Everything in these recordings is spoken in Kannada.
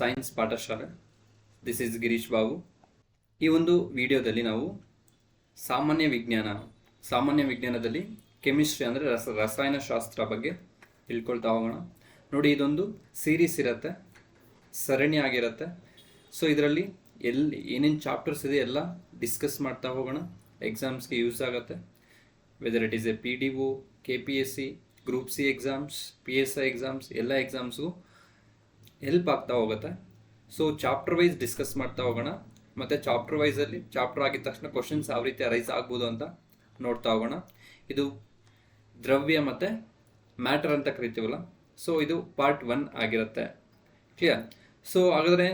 ಸೈನ್ಸ್ ಪಾಠಶಾಲೆ. This is Girish Babu. ಈ ಒಂದು ವಿಡಿಯೋದಲ್ಲಿ ನಾವು ಸಾಮಾನ್ಯ ವಿಜ್ಞಾನದಲ್ಲಿ ಕೆಮಿಸ್ಟ್ರಿ ಅಂದರೆ ರಸಾಯನಶಾಸ್ತ್ರ ಬಗ್ಗೆ ತಿಳ್ಕೊಳ್ತಾ ಹೋಗೋಣ. ನೋಡಿ, ಇದೊಂದು ಸೀರೀಸ್ ಇರುತ್ತೆ, ಸರಣಿ ಆಗಿರುತ್ತೆ. ಸೊ ಇದರಲ್ಲಿ ಏನೇನು ಚಾಪ್ಟರ್ಸ್ ಇದೆ ಎಲ್ಲ ಡಿಸ್ಕಸ್ ಮಾಡ್ತಾ ಹೋಗೋಣ. ಎಕ್ಸಾಮ್ಸ್ಗೆ ಯೂಸ್ ಆಗುತ್ತೆ. Whether it is A PDO, KPSC, group C exams, PSI exams, ಎಲ್ಲ ಎಕ್ಸಾಮ್ಸ್ಗೂ ಹೆಲ್ಪ್ ಆಗ್ತಾ ಹೋಗುತ್ತೆ. ಸೊ ಚಾಪ್ಟರ್ ವೈಸ್ ಡಿಸ್ಕಸ್ ಮಾಡ್ತಾ ಹೋಗೋಣ. ಮತ್ತು ಚಾಪ್ಟರ್ ವೈಸಲ್ಲಿ ಚಾಪ್ಟರ್ ಆಗಿದ ತಕ್ಷಣ ಕ್ವಶನ್ಸ್ ಯಾವ ರೀತಿ ಅರೈಸ್ ಆಗ್ಬೋದು ಅಂತ ನೋಡ್ತಾ ಹೋಗೋಣ. ಇದು ದ್ರವ್ಯ ಮತ್ತು ಮ್ಯಾಟರ್ ಅಂತ ಕರಿತೀವಲ್ಲ, ಸೊ ಇದು ಪಾರ್ಟ್ 1 ಆಗಿರುತ್ತೆ. ಕ್ಲಿಯರ್? ಸೊ ಹಾಗಾದರೆ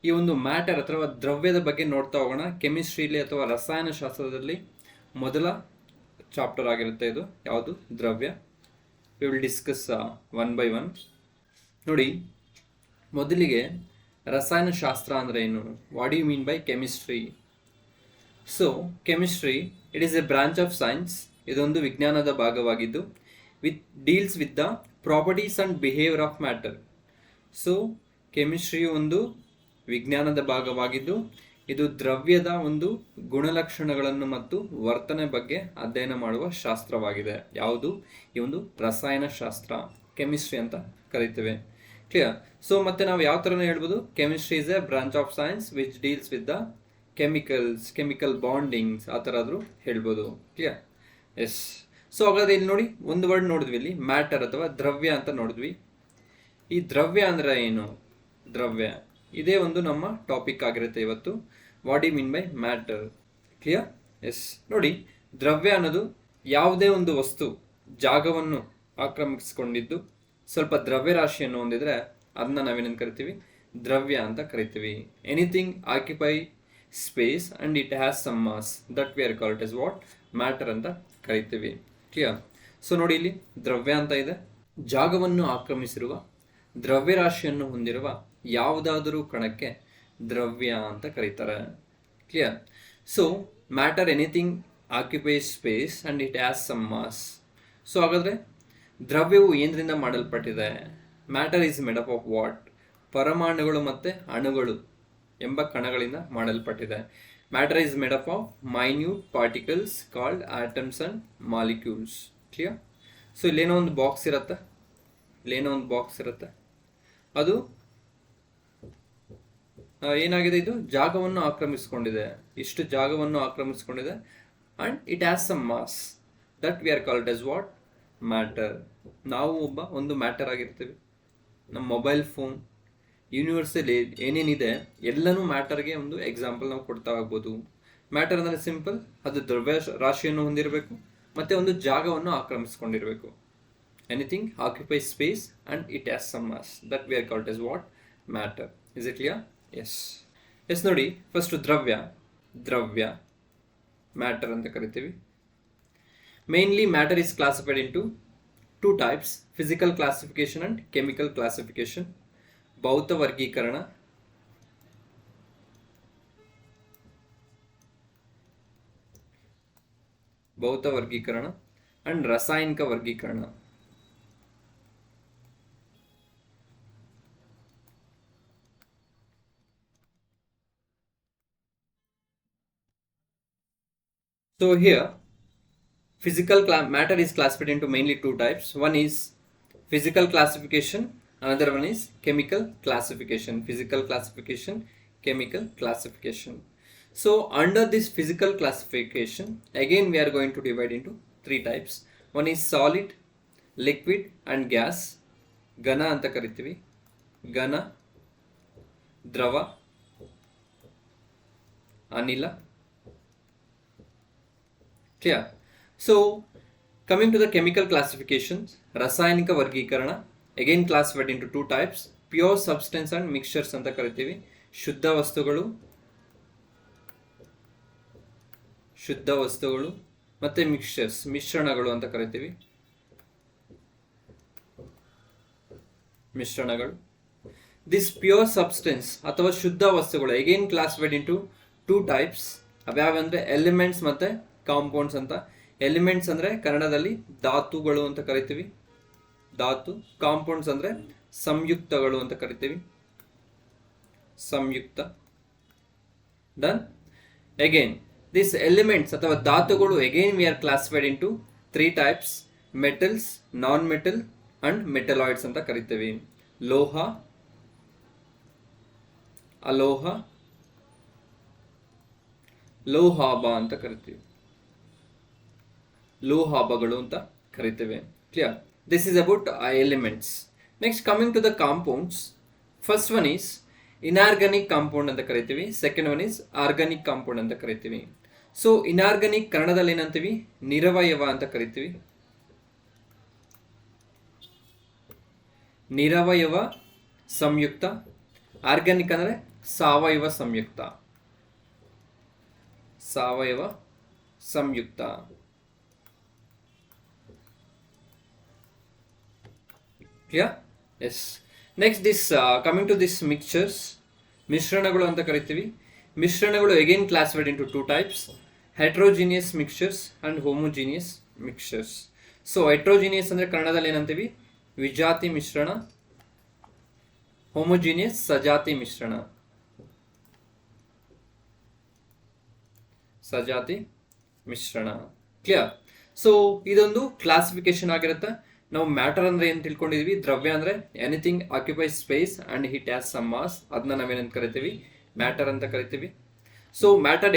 ಈ ಒಂದು ಮ್ಯಾಟರ್ ಅಥವಾ ದ್ರವ್ಯದ ಬಗ್ಗೆ ನೋಡ್ತಾ ಹೋಗೋಣ. ಕೆಮಿಸ್ಟ್ರಿಲಿ ಅಥವಾ ರಸಾಯನಶಾಸ್ತ್ರದಲ್ಲಿ ಮೊದಲ ಚಾಪ್ಟರ್ ಆಗಿರುತ್ತೆ ಇದು. ಯಾವುದು? ದ್ರವ್ಯ. We will discuss one by one. ನೋಡಿ, ಮೊದಲಿಗೆ ರಸಾಯನಶಾಸ್ತ್ರ ಅಂದರೆ ಏನು? What you mean by chemistry? So chemistry, it is a branch of science. ಇದೊಂದು ವಿಜ್ಞಾನದ ಭಾಗವಾಗಿದ್ದು deals with the properties and behaviour of matter. So chemistry ಒಂದು ವಿಜ್ಞಾನದ ಭಾಗವಾಗಿದ್ದು ಇದು ದ್ರವ್ಯದ ಒಂದು ಗುಣಲಕ್ಷಣಗಳನ್ನು ಮತ್ತು ವರ್ತನೆ ಬಗ್ಗೆ ಅಧ್ಯಯನ ಮಾಡುವ ಶಾಸ್ತ್ರವಾಗಿದೆ. ಯಾವುದು? ಈ ಒಂದು ರಸಾಯನಶಾಸ್ತ್ರ, ಕೆಮಿಸ್ಟ್ರಿ ಅಂತ ಕರಿತೇವೆ. ಕ್ಲಿಯರ್? ಸೊ ಮತ್ತೆ ನಾವು ಯಾವ ಥರನೇ ಹೇಳ್ಬೋದು, chemistry is a branch of science which deals with the chemical bondings, ಆ ಥರ ಆದರೂ ಹೇಳ್ಬೋದು. ಕ್ಲಿಯರ್? ಎಸ್. ಸೊ ಹಾಗಾದ್ರೆ ಇಲ್ಲಿ ನೋಡಿ, ಒಂದು ವರ್ಡ್ ನೋಡಿದ್ವಿ, ಇಲ್ಲಿ ಮ್ಯಾಟರ್ ಅಥವಾ ದ್ರವ್ಯ ಅಂತ ನೋಡಿದ್ವಿ. ಈ ದ್ರವ್ಯ ಅಂದರೆ ಏನು? ದ್ರವ್ಯ ಇದೇ ಒಂದು ನಮ್ಮ ಟಾಪಿಕ್ ಆಗಿರುತ್ತೆ ಇವತ್ತು. What you mean by matter? Clear? Yes. ನೋಡಿ, ದ್ರವ್ಯ ಅನ್ನೋದು ಯಾವುದೇ ಒಂದು ವಸ್ತು ಜಾಗವನ್ನು ಆಕ್ರಮಿಸಿಕೊಂಡಿದ್ದು ಸ್ವಲ್ಪ ದ್ರವ್ಯರಾಶಿಯನ್ನು ಹೊಂದಿದ್ರೆ ಅದನ್ನ ನಾವೇನೇನು ಕರಿತೀವಿ? ದ್ರವ್ಯ ಅಂತ ಕರಿತೀವಿ. Anything occupy space and it has some mass, that we are called as what? Matter ಅಂತ ಕರಿತೀವಿ. ಕ್ಲಿಯರ್? ಸೊ ನೋಡಿ, ಇಲ್ಲಿ ದ್ರವ್ಯ ಅಂತ ಇದೆ. ಜಾಗವನ್ನು ಆಕ್ರಮಿಸಿರುವ ದ್ರವ್ಯರಾಶಿಯನ್ನು ಹೊಂದಿರುವ ಯಾವುದಾದರೂ ಕಣಕ್ಕೆ ದ್ರವ್ಯ ಅಂತ ಕರೀತಾರೆ. Clear? So matter, anything occupy space and it has some mass. So ಹಾಗಾದರೆ ದ್ರವ್ಯವು ಏನರಿಂದ ಮಾಡಲ್ಪಟ್ಟಿದೆ? Matter is made up of what? ಪರಮಾಣುಗಳು ಮತ್ತು ಅಣುಗಳು ಎಂಬ ಕಣಗಳಿಂದ ಮಾಡಲ್ಪಟ್ಟಿದೆ. Matter is made up of minute particles called atoms and molecules. Clear? So ಇಲ್ಲೇನೋ ಒಂದು ಬಾಕ್ಸ್ ಇರುತ್ತೆ, ಅದು ಏನಾಗಿದೆ? ಇದು ಜಾಗವನ್ನು ಆಕ್ರಮಿಸಿಕೊಂಡಿದೆ. ಇಷ್ಟು ಜಾಗವನ್ನು ಆಕ್ರಮಿಸಿಕೊಂಡಿದೆ and it has some mass, that we are called as what? Matter. ನಾವು ಒಂದು ಮ್ಯಾಟರ್ ಆಗಿರ್ತೀವಿ. ನಮ್ಮ ಮೊಬೈಲ್ ಫೋನ್, ಯೂನಿವರ್ಸಲ್ಲಿ ಏನೇನಿದೆ ಎಲ್ಲನೂ ಮ್ಯಾಟರ್ಗೆ ಒಂದು ಎಕ್ಸಾಂಪಲ್ ನಾವು ಕೊಡ್ತಾ ಹೋಗ್ಬೋದು. ಮ್ಯಾಟರ್ ಅಂದರೆ ಸಿಂಪಲ್, ಅದು ದ್ರವ್ಯ ರಾಶಿಯನ್ನು ಹೊಂದಿರಬೇಕು ಮತ್ತು ಒಂದು ಜಾಗವನ್ನು ಆಕ್ರಮಿಸ್ಕೊಂಡಿರಬೇಕು. Anything occupy space and it has some mass, that we are called as what? Matter. Is it clear? Yes. Yes. ನೋಡಿ, ಫಸ್ಟ್ ದ್ರವ್ಯ ಮ್ಯಾಟರ್ ಅಂತ ಕರಿತೀವಿ. Mainly matter is classified into two types: physical classification and chemical classification. ಭೌತ ವರ್ಗೀಕರಣ and ರಾಸಾಯನಿಕ ವರ್ಗೀಕರಣ. So here matter is classified into mainly two types. One is physical classification, another one is chemical classification. Chemical classification. So under this physical classification, again we are going to divide into three types. One is solid, liquid and gas. Gana anta karitivi. Gana, Drava, Anila. Clear? So coming to the chemical classifications, rasayanika vargೀಕರಣ, again classified into two types: pure substance and mixtures ಅಂತ ಕರಿತೀವಿ. ಶುದ್ಧ ವಸ್ತುಗಳು ಮತ್ತೆ ಮಿಶ್ರಣಗಳು ಅಂತ ಕರಿತೀವಿ. This pure substance ಅಥವಾ ಶುದ್ಧ ವಸ್ತುಗಳು again classified into two types. ಅವ್ಯಾವಂದ್ರೆ ಎಲಿಮೆಂಟ್ಸ್ ಮತ್ತೆ ಕಾಂಪೌಂಡ್ಸ್ ಅಂತ. ಎಲಿಮೆಂಟ್ಸ್ ಅಂದರೆ ಕನ್ನಡದಲ್ಲಿ ಧಾತುಗಳು ಅಂತ ಕರಿತೀವಿ. ಕಾಂಪೌಂಡ್ಸ್ ಅಂದರೆ ಸಂಯುಕ್ತಗಳು ಅಂತ ಕರಿತೀವಿ. ಸಂಯುಕ್ತ. ಡನ್. ಅಗೇನ್ ದಿಸ್ ಎಲಿಮೆಂಟ್ಸ್ ಅಥವಾ ಧಾತುಗಳು again we are classified into 3 types: metals, non metal and metalloids ಅಂತ ಕರಿತೀವಿ. ಲೋಹ, ಅಲೋಹ, ಲೋಹಾಭ ಅಂತ ಕರಿತೀವಿ. ಲೋಹಾಭಗಳು ಅಂತ ಕರಿತೇವೆ. Clear? This is about elements. Next coming to the compounds. First one is inorganic compound ಅಂತ ಕರಿತೀವಿ. Second one is organic compound ಅಂತ ಕರಿತೀವಿ. ಸೊ ಇನಾರ್ಗಾನಿಕ್ ಕನ್ನಡದಲ್ಲಿ ಏನಂತೀವಿ? ನಿರವಯವ ಅಂತ ಕರಿತೀವಿ. ನಿರವಯವ ಸಂಯುಕ್ತ. ಆರ್ಗಾನಿಕ್ ಅಂದ್ರೆ ಸಾವಯವ ಸಂಯುಕ್ತ. ಸಾವಯವ ಸಂಯುಕ್ತ. Clear? Yes. Next this coming to this mixtures, ಮಿಶ್ರಣಗಳು ಅಂತ ಕರಿತೀವಿ. ಮಿಶ್ರಣಗಳು again classified into 2 types: heterogeneous mixtures and homogeneous mixtures. So heterogeneous ಅಂದ್ರೆ ಕನ್ನಡದಲ್ಲಿ ಏನಂತೀವಿ? ವಿಜಾತಿ ಮಿಶ್ರಣ. ಹೋಮೋಜಿನಿಯಸ್ ಸಜಾತಿ ಮಿಶ್ರಣ. ಸಜಾತಿ ಮಿಶ್ರಣ. ಕ್ಲಿಯರ್? ಸೊ ಇದೊಂದು ಕ್ಲಾಸಿಫಿಕೇಶನ್ ಆಗಿರುತ್ತೆ. ನಾವು ಮ್ಯಾಟರ್ ಅಂದ್ರೆ ಏನ್ ತಿಳ್ಕೊಂಡಿದೀವಿ? ದ್ರವ್ಯ ಅಂದ್ರೆ anything occupies space and it has some mass. ಅದನ್ನ ನಾವೇನಂತ ಕರಿತೀವಿ? ಮ್ಯಾಟರ್ ಅಂತ ಕರಿತೀವಿ. So matter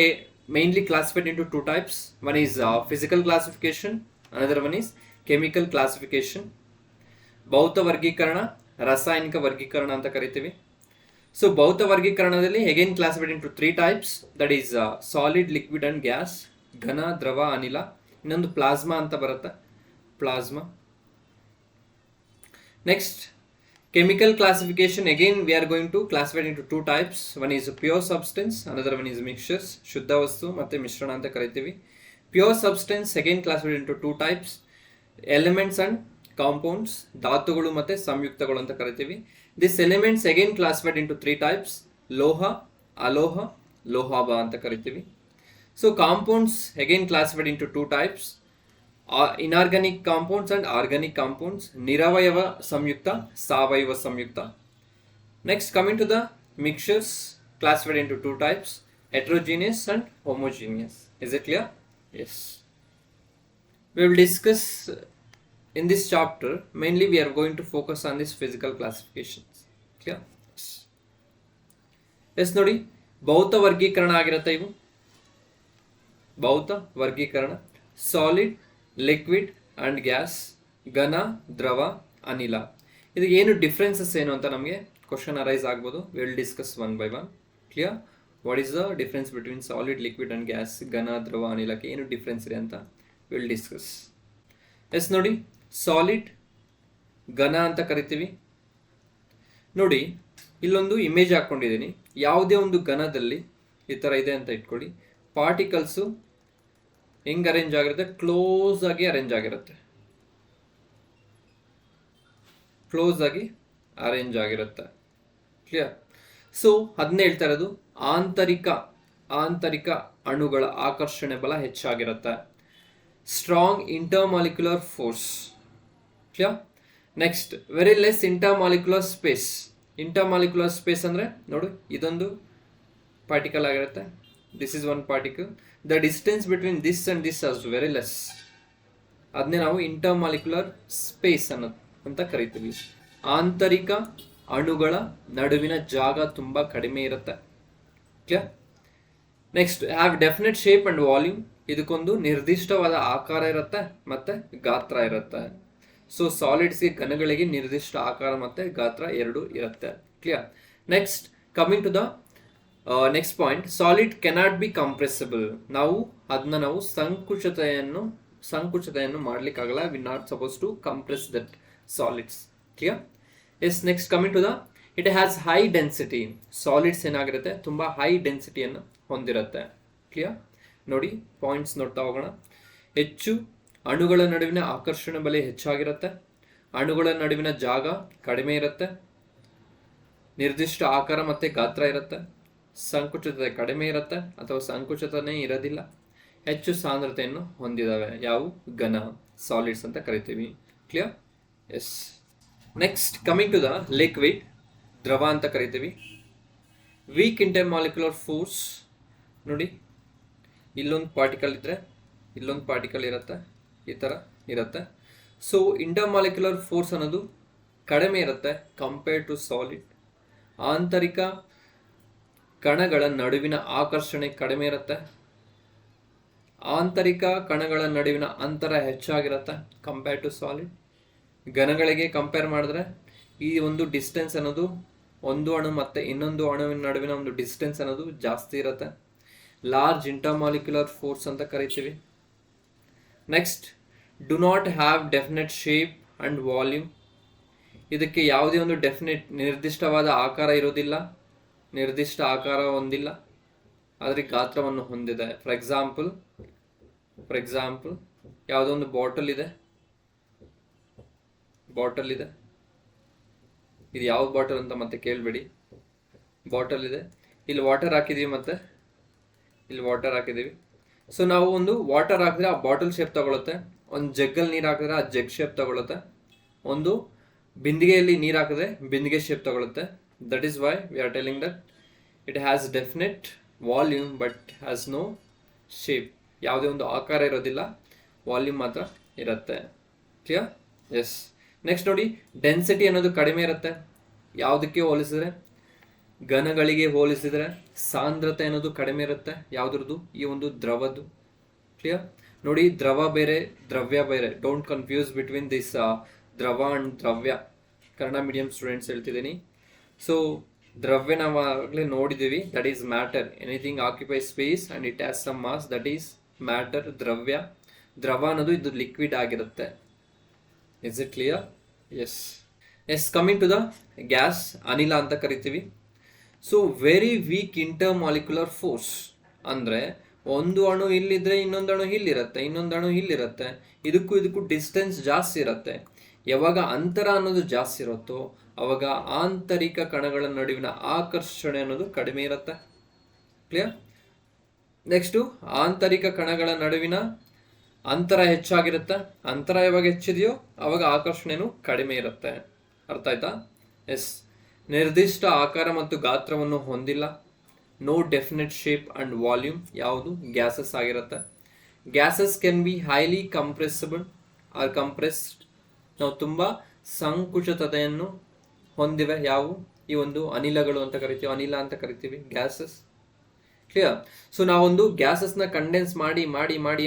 mainly classified into 2 types. One is physical classification, another one is chemical classification. ಭೌತ ವರ್ಗೀಕರಣ, ರಾಸಾಯನಿಕ ವರ್ಗೀಕರಣ ಅಂತ ಕರಿತೀವಿ. ಸೊ ಭೌತ ವರ್ಗೀಕರಣದಲ್ಲಿ again classified into 3 types. That is solid, liquid and gas. ಘನ, ದ್ರವ, ಅನಿಲ. ಇನ್ನೊಂದು ಪ್ಲಾಸ್ಮಾ ಅಂತ ಬರುತ್ತೆ, plasma. Next chemical classification, again we are going to classify into 2 types. One is pure substance, another one is mixtures. ಶುದ್ಧ ವಸ್ತು ಮತ್ತೆ ಮಿಶ್ರಣ ಅಂತ ಕರಿತೀವಿ. Pure substance again classified into 2 types: elements and compounds. ಧಾತುಗಳು ಮತ್ತೆ ಸಂಯುಕ್ತಗಳು ಅಂತ ಕರಿತೀವಿ. This elements again classified into 3 types: ಲೋಹ, ಅಲೋಹ, ಲೋಹಾಭ ಅಂತ ಕರಿತೀವಿ. So compounds again classified into 2 types: inorganic compounds and organic compounds. ನಿರವಯವ ಸಂಯುಕ್ತ, ಸಾವಯವ ಸಂಯುಕ್ತ. Next coming to the mixtures, classified into 2 types: heterogeneous and homogeneous. Is it clear? Yes. We will discuss in this chapter, mainly we are going to focus on this physical classifications. Clear? Yes. ನೋಡಿ, ಭೌತ ವರ್ಗೀಕರಣ ಆಗಿರುತ್ತೆ ಇವು. ಭೌತ ವರ್ಗೀಕರಣ: ಸಾಲಿಡ್, ಲಿಕ್ವಿಡ್ ಅಂಡ್ ಗ್ಯಾಸ್, ಘನ, ದ್ರವ, ಅನಿಲ. ಇದು ಏನು ಡಿಫ್ರೆನ್ಸಸ್ ಏನು ಅಂತ ನಮಗೆ ಕ್ವಶನ್ ಅರೈಸ್ ಆಗ್ಬೋದು. V will discuss one by one. Clear? What is the difference between solid, liquid and gas, ಘನ, ದ್ರವ, ಅನಿಲಕ್ಕೆ ಏನು ಡಿಫ್ರೆನ್ಸ್ ಇದೆ ಅಂತ ವಿಲ್ ಡಿಸ್ಕಸ್. ಎಸ್ ನೋಡಿ, ಸಾಲಿಡ್ ಘನ ಅಂತ ಕರಿತೀವಿ. ನೋಡಿ, ಇಲ್ಲೊಂದು ಇಮೇಜ್ ಹಾಕ್ಕೊಂಡಿದ್ದೀನಿ. ಯಾವುದೇ ಒಂದು ಘನದಲ್ಲಿ ಈ ಥರ ಇದೆ ಅಂತ ಇಟ್ಕೊಳ್ಳಿ. ಪಾರ್ಟಿಕಲ್ಸು ಹೆಂಗ್ ಅರೇಂಜ್ ಆಗಿರುತ್ತೆ? ಕ್ಲೋಸ್ ಆಗಿ ಅರೇಂಜ್ ಆಗಿರುತ್ತೆ. ಕ್ಲೋಸ್ ಆಗಿ ಅರೇಂಜ್ ಆಗಿರುತ್ತೆ. ಕ್ಲಿಯರ್? ಸೊ ಅದನ್ನೇ ಹೇಳ್ತಾ ಇರೋದು, ಆಂತರಿಕ ಅಣುಗಳ ಆಕರ್ಷಣೆ ಬಲ ಹೆಚ್ಚಾಗಿರುತ್ತೆ. Strong intermolecular force. Clear? Next very less intermolecular space. Intermolecular space ಅಂದ್ರೆ ನೋಡಿ, ಇದೊಂದು ಪಾರ್ಟಿಕಲ್ ಆಗಿರುತ್ತೆ. This is one particle. The distance between this and this is very less. ಅದನ್ನೇ ನಾವು ಇಂಟರ್ಮಾಲಿಕ್ಯುಲರ್ ಸ್ಪೇಸ್ ಅಂತ ಕರಿತೀವಿ. ಆಂತರಿಕ ಅಣುಗಳ ನಡುವಿನ ಜಾಗ ತುಂಬಾ ಕಡಿಮೆ ಇರುತ್ತೆ. Clear? Next have definite shape and volume. ಇದಕ್ಕೊಂದು ನಿರ್ದಿಷ್ಟವಾದ ಆಕಾರ ಇರುತ್ತೆ ಮತ್ತೆ ಗಾತ್ರ ಇರುತ್ತೆ. ಸೊ ಸಾಲಿಡ್ಸ್ಗೆ, ಘನಗಳಿಗೆ ನಿರ್ದಿಷ್ಟ ಆಕಾರ ಮತ್ತೆ ಗಾತ್ರ ಎರಡು ಇರುತ್ತೆ. Clear? Next coming to the next point, solid cannot be compressible. ನಾವು ಸಂಕುಚಿತೆಯನ್ನು ಮಾಡ್ಲಿಕ್ಕಾಗಲ್ಲ. We not suppose to compress that solids. Clear? Yes. Next coming to the, it has high density. Solids ಏನಾಗಿರುತ್ತೆ? ತುಂಬಾ ಹೈ ಡೆನ್ಸಿಟಿಯನ್ನು ಹೊಂದಿರುತ್ತೆ. ಕ್ಲಿಯರ್? ನೋಡಿ, ಪಾಯಿಂಟ್ಸ್ ನೋಡ್ತಾ ಹೋಗೋಣ. ಹೆಚ್ಚು ಅಣುಗಳ ನಡುವಿನ ಆಕರ್ಷಣೆ ಬಲ ಹೆಚ್ಚಾಗಿರುತ್ತೆ. ಅಣುಗಳ ನಡುವಿನ ಜಾಗ ಕಡಿಮೆ ಇರುತ್ತೆ. ನಿರ್ದಿಷ್ಟ ಆಕಾರ ಮತ್ತೆ ಗಾತ್ರ ಇರುತ್ತೆ. ಸಂಕುಚಿತತೆ ಕಡಿಮೆ ಇರುತ್ತೆ ಅಥವಾ ಸಂಕುಚಿತನೇ ಇರೋದಿಲ್ಲ. ಹೆಚ್ಚು ಸಾಂದ್ರತೆಯನ್ನು ಹೊಂದಿದಾವೆ. ಯಾವು? ಘನ, ಸಾಲಿಡ್ಸ್ ಅಂತ ಕರಿತೀವಿ. Clear? Yes. Next coming to the liquid, ದ್ರವ ಅಂತ ಕರಿತೀವಿ. ವೀಕ್ ಇಂಟರ್ಮಾಲಿಕ್ಯುಲರ್ ಫೋರ್ಸ್ ನೋಡಿ, ಇಲ್ಲೊಂದು ಪಾರ್ಟಿಕಲ್ ಇದ್ದರೆ ಇಲ್ಲೊಂದು ಪಾರ್ಟಿಕಲ್ ಇರುತ್ತೆ, ಈ ಥರ ಇರುತ್ತೆ. ಸೊ ಇಂಟರ್ಮಾಲಿಕ್ಯುಲರ್ ಫೋರ್ಸ್ ಅನ್ನೋದು ಕಡಿಮೆ ಇರುತ್ತೆ ಕಂಪೇರ್ ಟು ಸಾಲಿಡ್. ಆಂತರಿಕ ಕಣಗಳ ನಡುವಿನ ಆಕರ್ಷಣೆ ಕಡಿಮೆ ಇರುತ್ತೆ, ಆಂತರಿಕ ಕಣಗಳ ನಡುವಿನ ಅಂತರ ಹೆಚ್ಚಾಗಿರುತ್ತೆ ಕಂಪೇರ್ ಟು ಸಾಲಿಡ್. ಘನಗಳಿಗೆ ಕಂಪೇರ್ ಮಾಡಿದ್ರೆ ಈ ಒಂದು ಡಿಸ್ಟೆನ್ಸ್ ಅನ್ನೋದು ಒಂದು ಅಣು ಮತ್ತು ಇನ್ನೊಂದು ಅಣುವಿನ ನಡುವಿನ ಒಂದು ಡಿಸ್ಟೆನ್ಸ್ ಅನ್ನೋದು ಜಾಸ್ತಿ ಇರುತ್ತೆ. ಲಾರ್ಜ್ ಇಂಟರ್ಮಾಲಿಕ್ಯುಲರ್ ಫೋರ್ಸ್ ಅಂತ ಕರಿತೀವಿ. Next, do not have definite shape and volume. ಇದಕ್ಕೆ ಯಾವುದೇ ಒಂದು ನಿರ್ದಿಷ್ಟವಾದ ಆಕಾರ ಇರೋದಿಲ್ಲ, ನಿರ್ದಿಷ್ಟ ಆಕಾರ ಹೊಂದಿಲ್ಲ, ಆದರೆ ಗಾತ್ರವನ್ನು ಹೊಂದಿದೆ. ಫಾರ್ ಎಕ್ಸಾಂಪಲ್ ಯಾವುದೋ ಒಂದು ಬಾಟಲ್ ಇದೆ, ಇದು ಯಾವ ಬಾಟಲ್ ಅಂತ ಮತ್ತೆ ಕೇಳಬೇಡಿ. ಬಾಟಲ್ ಇದೆ, ಇಲ್ಲಿ ವಾಟರ್ ಹಾಕಿದ್ದೀವಿ, ಮತ್ತು ಇಲ್ಲಿ ವಾಟರ್ ಹಾಕಿದ್ದೀವಿ. ಸೊ ನಾವು ಒಂದು ವಾಟರ್ ಹಾಕಿದ್ರೆ ಆ ಬಾಟಲ್ ಶೇಪ್ ತಗೊಳುತ್ತೆ, ಒಂದು ಜಗ್ಗಲ್ಲಿ ನೀರು ಹಾಕಿದ್ರೆ ಆ ಜಗ್ ಶೇಪ್ ತಗೊಳುತ್ತೆ, ಒಂದು ಬಿಂದಿಗೆಯಲ್ಲಿ ನೀರು ಹಾಕಿದ್ರೆ ಬಿಂದಿಗೆ ಶೇಪ್ ತಗೊಳುತ್ತೆ. That is why we are telling that it has definite volume but has no shape. ಯಾವುದೇ ಒಂದು ಆಕಾರ ಇರೋದಿಲ್ಲ, ವಾಲ್ಯೂಮ್ ಮಾತ್ರ ಇರುತ್ತೆ. ಕ್ಲಿಯರ್? ಎಸ್. ನೆಕ್ಸ್ಟ್ ನೋಡಿ, ಡೆನ್ಸಿಟಿ ಅನ್ನೋದು ಕಡಿಮೆ ಇರುತ್ತೆ. ಯಾವುದಕ್ಕೆ ಹೋಲಿಸಿದ್ರೆ, ಘನಗಳಿಗೆ ಹೋಲಿಸಿದರೆ ಸಾಂದ್ರತೆ ಅನ್ನೋದು ಕಡಿಮೆ ಇರುತ್ತೆ. ಯಾವುದ್ರದ್ದು? ಈ ಒಂದು ದ್ರವದ್ದು. ಕ್ಲಿಯರ್? ನೋಡಿ, ದ್ರವ ಬೇರೆ, ದ್ರವ್ಯ ಬೇರೆ. ಡೋಂಟ್ ಕನ್ಫ್ಯೂಸ್ ಬಿಟ್ವೀನ್ ದಿಸ್ ದ್ರವ ಅಂಡ್ ದ್ರವ್ಯ. ಕನ್ನಡ ಮೀಡಿಯಂ ಸ್ಟೂಡೆಂಟ್ಸ್ ಹೇಳ್ತಿದ್ದೀನಿ. ಸೊ ದ್ರವ್ಯ ನಾವು ಆಗಲೇ ನೋಡಿದ್ದೀವಿ, that is matter. Anything occupy space and it has some mass, that is matter. ದ್ರವ ಅನ್ನೋದು ಇದು ಲಿಕ್ವಿಡ್ ಆಗಿರುತ್ತೆ. Is it clear? Yes. Coming to the gas, ಅನಿಲ ಅಂತ ಕರಿತೀವಿ. So very weak intermolecular force ಅಂದರೆ ಒಂದು ಅಣು ಇಲ್ಲಿದ್ರೆ ಇನ್ನೊಂದು ಅಣು ಇಲ್ಲಿರುತ್ತೆ, ಇನ್ನೊಂದು ಅಣು ಇಲ್ಲಿರುತ್ತೆ, ಇದಕ್ಕೂ ಡಿಸ್ಟೆನ್ಸ್ ಜಾಸ್ತಿ ಇರುತ್ತೆ. ಯಾವಾಗ ಅಂತರ ಅನ್ನೋದು ಜಾಸ್ತಿ ಇರುತ್ತೋ ಅವಾಗ ಆಂತರಿಕ ಕಣಗಳ ನಡುವಿನ ಆಕರ್ಷಣೆ ಅನ್ನೋದು ಕಡಿಮೆ ಇರುತ್ತೆ. ಕ್ಲಿಯರ್? ನೆಕ್ಸ್ಟು, ಆಂತರಿಕ ಕಣಗಳ ನಡುವಿನ ಅಂತರ ಹೆಚ್ಚಾಗಿರುತ್ತೆ. ಅಂತರ ಯಾವಾಗ ಹೆಚ್ಚಿದೆಯೋ ಅವಾಗ ಆಕರ್ಷಣೆನೂ ಕಡಿಮೆ ಇರುತ್ತೆ. ಅರ್ಥ ಆಯ್ತಾ? ಎಸ್. ನಿರ್ದಿಷ್ಟ ಆಕಾರ ಮತ್ತು ಗಾತ್ರವನ್ನು ಹೊಂದಿಲ್ಲ. No definite shape and volume. ಯಾವುದು? ಗ್ಯಾಸಸ್ ಆಗಿರುತ್ತೆ. Gases can be highly compressible or compressed. ನಾವು ತುಂಬ ಸಂಕುಚಿತತೆಯನ್ನು ಹೊಂದಿವೆ. ಯಾವುವು? ಈ ಒಂದು ಅನಿಲಗಳು ಅಂತ ಕರಿತೀವಿ, ಅನಿಲ ಅಂತ ಕರಿತೀವಿ, ಗ್ಯಾಸಸ್. ಕ್ಲಿಯರ್? ಸೊ ನಾವೊಂದು ಗ್ಯಾಸಸ್ನ ಕಂಡೆನ್ಸ್ ಮಾಡಿ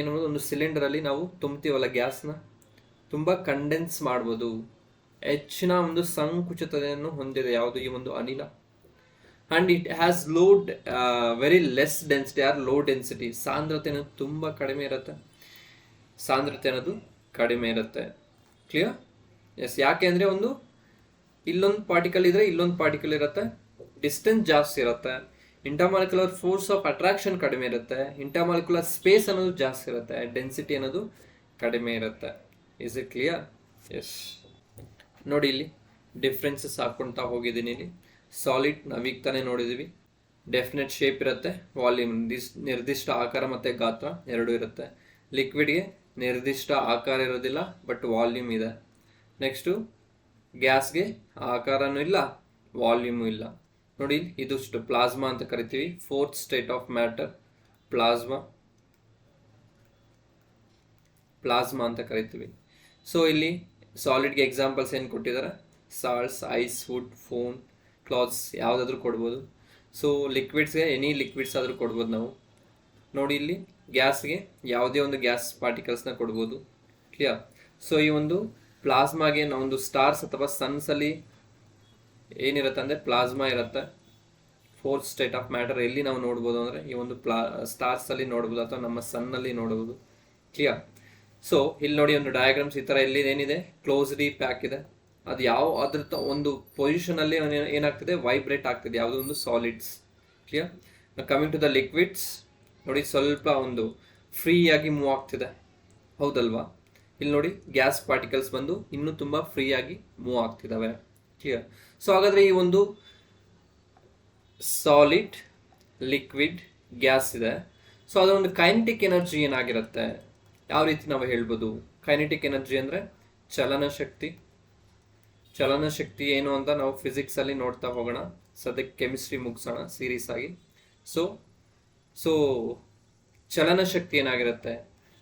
ಅನ್ನೋದು ಒಂದು ಸಿಲಿಂಡರಲ್ಲಿ ನಾವು ತುಂಬ್ತೀವಲ್ಲ, ಗ್ಯಾಸ್ನ ತುಂಬ ಕಂಡೆನ್ಸ್ ಮಾಡ್ಬೋದು. ಹೆಚ್ಚಿನ ಒಂದು ಸಂಕುಚಿತತೆಯನ್ನು ಹೊಂದಿದೆ. ಯಾವುದು? ಈ ಒಂದು ಅನಿಲ. And it has very less density or low density. ಸಾಂದ್ರತೆ ಅನ್ನೋದು ತುಂಬ ಕಡಿಮೆ ಇರುತ್ತೆ. ಕ್ಲಿಯರ್? ಎಸ್. ಯಾಕೆ ಅಂದರೆ ಇಲ್ಲೊಂದು ಪಾರ್ಟಿಕಲ್ ಇದ್ರೆ ಇಲ್ಲೊಂದು ಪಾರ್ಟಿಕಲ್ ಇರುತ್ತೆ, ಡಿಸ್ಟೆನ್ಸ್ ಜಾಸ್ತಿ ಇರುತ್ತೆ. ಇಂಟರ್ಮಾಲಿಕ್ಯುಲರ್ ಫೋರ್ಸ್ ಆಫ್ ಅಟ್ರಾಕ್ಷನ್ ಕಡಿಮೆ ಇರುತ್ತೆ. ಇಂಟರ್ಮಾಲಿಕ್ಯುಲರ್ ಸ್ಪೇಸ್ ಅನ್ನೋದು ಜಾಸ್ತಿ ಇರುತ್ತೆ. ಡೆನ್ಸಿಟಿ ಅನ್ನೋದು ಕಡಿಮೆ ಇರುತ್ತೆ. Is it clear? ಎಸ್. ನೋಡಿ, ಇಲ್ಲಿ ಡಿಫ್ರೆನ್ಸಸ್ ಹಾಕ್ಕೊಳ್ತಾ ಹೋಗಿದ್ದೀನಿ. ಇಲ್ಲಿ ಸಾಲಿಡ್ ನಾವೀಗ ತಾನೇ ನೋಡಿದ್ದೀವಿ, ಡೆಫಿನೆಟ್ ಶೇಪ್ ಇರುತ್ತೆ, ವಾಲ್ಯೂಮ್ ನಿರ್ದಿಷ್ಟ ಆಕಾರ ಮತ್ತು ಗಾತ್ರ ಎರಡೂ ಇರುತ್ತೆ. ಲಿಕ್ವಿಡ್ಗೆ ನಿರ್ದಿಷ್ಟ ಆಕಾರ ಇರೋದಿಲ್ಲ ಬಟ್ ವಾಲ್ಯೂಮ್ ಇದೆ. ನೆಕ್ಸ್ಟು ಗ್ಯಾಸ್ಗೆ ಆಕಾರನೂ ಇಲ್ಲ, ವಾಲ್ಯೂಮು ಇಲ್ಲ. ನೋಡಿ, ಇದುಷ್ಟು ಪ್ಲಾಸ್ಮಾ ಅಂತ ಕರಿತೀವಿ. Fourth state of matter plasma ಅಂತ ಕರಿತೀವಿ. ಸೊ ಇಲ್ಲಿ ಸಾಲಿಡ್ಗೆ ಎಕ್ಸಾಂಪಲ್ಸ್ ಏನು ಕೊಟ್ಟಿದ್ದಾರೆ? Salts, ice, wood, phone, clothes ಯಾವುದಾದ್ರೂ ಕೊಡ್ಬೋದು. ಸೊ ಲಿಕ್ವಿಡ್ಸ್ಗೆ ಎನಿ ಲಿಕ್ವಿಡ್ಸ್ ಆದರೂ ಕೊಡ್ಬೋದು ನಾವು. ನೋಡಿ, ಇಲ್ಲಿ ಗ್ಯಾಸ್ಗೆ ಯಾವುದೇ ಒಂದು ಗ್ಯಾಸ್ ಪಾರ್ಟಿಕಲ್ಸ್ನ ಕೊಡ್ಬೋದು. ಕ್ಲಿಯರ್? ಸೊ ಈ ಒಂದು ಪ್ಲಾಸ್ಮಾಗೆ ನಾವೊಂದು ಸ್ಟಾರ್ಸ್ ಅಥವಾ ಸನ್ಸಲ್ಲಿ ಏನಿರುತ್ತೆ ಅಂದರೆ ಪ್ಲಾಸ್ಮಾ ಇರುತ್ತೆ. ಫೋರ್ತ್ ಸ್ಟೇಟ್ ಆಫ್ ಮ್ಯಾಟರ್ ಎಲ್ಲಿ ನಾವು ನೋಡ್ಬೋದು ಅಂದರೆ ಈ ಒಂದು ಸ್ಟಾರ್ಸಲ್ಲಿ ನೋಡ್ಬೋದು ಅಥವಾ ನಮ್ಮ ಸನ್ನಲ್ಲಿ ನೋಡ್ಬೋದು. ಕ್ಲಿಯರ್? ಸೊ ಇಲ್ಲಿ ನೋಡಿ, ಒಂದು ಡಯಾಗ್ರಾಮ್ಸ್ ಈ ಥರ ಇಲ್ಲಿ ಏನಿದೆ, ಕ್ಲೋಸ್ಲಿ ಪ್ಯಾಕ್ ಇದೆ. ಅದು ಅದ್ರ ಒಂದು ಪೊಸಿಷನಲ್ಲಿ ಏನಾಗ್ತಿದೆ? ವೈಬ್ರೇಟ್ ಆಗ್ತಿದೆ. ಯಾವುದೋ ಒಂದು solids. Clear? Coming to the liquids, ನೋಡಿ ಸ್ವಲ್ಪ ಒಂದು ಫ್ರೀಯಾಗಿ ಮೂವ್ ಆಗ್ತಿದೆ, ಹೌದಲ್ವಾ? ಇಲ್ಲಿ ನೋಡಿ, ಗ್ಯಾಸ್ ಪಾರ್ಟಿಕಲ್ಸ್ ಬಂದು ಇನ್ನೂ ತುಂಬ ಫ್ರೀಯಾಗಿ ಮೂವ್ ಆಗ್ತಿದ್ದಾವೆ. ಕ್ಲಿಯರ್? ಸೊ ಹಾಗಾದರೆ ಈ ಒಂದು ಸಾಲಿಡ್, ಲಿಕ್ವಿಡ್, ಗ್ಯಾಸ್ ಇದೆ. ಸೊ ಅದರ ಒಂದು ಕೈನೆಟಿಕ್ ಎನರ್ಜಿ ಏನಾಗಿರುತ್ತೆ? ಯಾವ ರೀತಿ ನಾವು ಹೇಳ್ಬೋದು? ಕೈನೆಟಿಕ್ ಎನರ್ಜಿ ಅಂದರೆ ಚಲನ ಚಲನಶಕ್ತಿ ಏನು ಅಂತ ನಾವು ಫಿಸಿಕ್ಸಲ್ಲಿ ನೋಡ್ತಾ ಹೋಗೋಣ. ಸದ್ಯಕ್ಕೆ ಕೆಮಿಸ್ಟ್ರಿ ಮುಗಿಸೋಣ ಸೀರೀಸ್ ಆಗಿ. ಸೊ ಚಲನಶಕ್ತಿ ಏನಾಗಿರುತ್ತೆ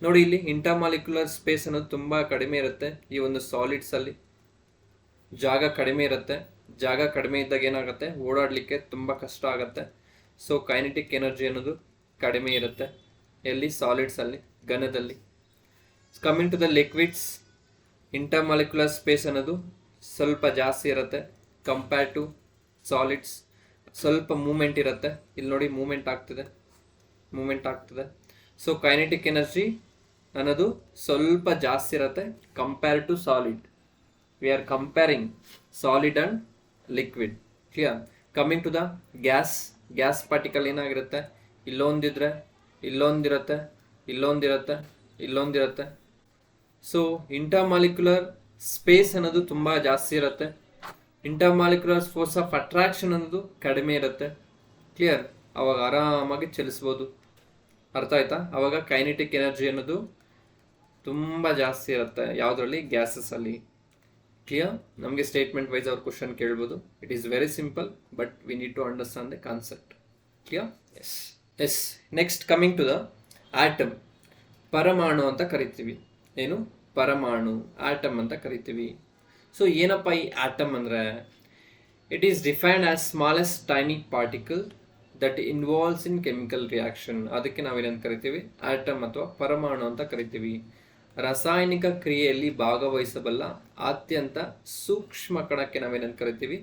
ನೋಡಿ, ಇಲ್ಲಿ ಇಂಟರ್ಮಾಲಿಕ್ಯುಲರ್ ಸ್ಪೇಸ್ ಅನ್ನೋದು ತುಂಬ ಕಡಿಮೆ ಇರುತ್ತೆ. ಈ ಒಂದು ಸಾಲಿಡ್ಸಲ್ಲಿ ಜಾಗ ಕಡಿಮೆ ಇರುತ್ತೆ. ಜಾಗ ಕಡಿಮೆ ಇದ್ದಾಗ ಏನಾಗುತ್ತೆ, ಓಡಾಡಲಿಕ್ಕೆ ತುಂಬ ಕಷ್ಟ ಆಗುತ್ತೆ. ಸೊ ಕೈನೆಟಿಕ್ ಎನರ್ಜಿ ಅನ್ನೋದು ಕಡಿಮೆ ಇರುತ್ತೆ. ಎಲ್ಲಿ? ಸಾಲಿಡ್ಸಲ್ಲಿ, ಘನದಲ್ಲಿ. Coming to the liquids, intermolecular space ಅನ್ನೋದು ಸ್ವಲ್ಪ ಜಾಸ್ತಿ ಇರುತ್ತೆ ಕಂಪೇರ್ ಟು ಸಾಲಿಡ್ಸ್. ಸ್ವಲ್ಪ ಮೂಮೆಂಟ್ ಇರುತ್ತೆ. ಇಲ್ಲಿ ನೋಡಿ ಮೂಮೆಂಟ್ ಆಗ್ತದೆ. ಸೊ ಕೈನೆಟಿಕ್ ಎನರ್ಜಿ ಅನ್ನೋದು ಸ್ವಲ್ಪ ಜಾಸ್ತಿ ಇರುತ್ತೆ compare to solid. We are comparing solid and liquid. Clear? Coming to the gas particle ಏನಾಗಿರುತ್ತೆ, ಇಲ್ಲೊಂದಿದ್ರೆ ಇಲ್ಲೊಂದಿರುತ್ತೆ. ಸೊ ಇಂಟರ್ಮಾಲಿಕ್ಯುಲರ್ ಸ್ಪೇಸ್ ಅನ್ನೋದು ತುಂಬ ಜಾಸ್ತಿ ಇರುತ್ತೆ. ಇಂಟರ್ಮಾಲಿಕ್ಯುಲರ್ ಫೋರ್ಸ್ ಆಫ್ ಅಟ್ರಾಕ್ಷನ್ ಅನ್ನೋದು ಕಡಿಮೆ ಇರುತ್ತೆ. ಕ್ಲಿಯರ್? ಅವಾಗ ಆರಾಮಾಗಿ ಚಲಿಸ್ಬೋದು. ಅರ್ಥ ಆಯ್ತಾ? ಅವಾಗ ಕೈನೆಟಿಕ್ ಎನರ್ಜಿ ಅನ್ನೋದು ತುಂಬ ಜಾಸ್ತಿ ಇರುತ್ತೆ. ಯಾವುದರಲ್ಲಿ? ಗ್ಯಾಸಸ್ಸಲ್ಲಿ. ಕ್ಲಿಯರ್? ನಮಗೆ ಸ್ಟೇಟ್ಮೆಂಟ್ ವೈಸ್ ಅವ್ರ ಕ್ವಶನ್ ಕೇಳ್ಬೋದು. It is very simple, but we need to understand the concept. Clear? Yes. Next coming to the atom. ಪರಮಾಣು ಅಂತ ಕರಿತೀವಿ. ಏನು? ಪರಮಾಣು, ಆಟಮ್ ಅಂತ ಕರಿತೀವಿ. ಸೊ ಏನಪ್ಪ ಈ ಆಟಮ್ ಅಂದರೆ, it is defined as smallest tiny particle that involves in chemical reaction. ಅದಕ್ಕೆ ನಾವೇನಂತ ಕರಿತೀವಿ? ಆಟಮ್ ಅಥವಾ ಪರಮಾಣು ಅಂತ ಕರಿತೀವಿ. ರಾಸಾಯನಿಕ ಕ್ರಿಯೆಯಲ್ಲಿ ಭಾಗವಹಿಸಬಲ್ಲ ಅತ್ಯಂತ ಸೂಕ್ಷ್ಮ ಕಣಕ್ಕೆ ನಾವೇನಂತ ಕರಿತೀವಿ?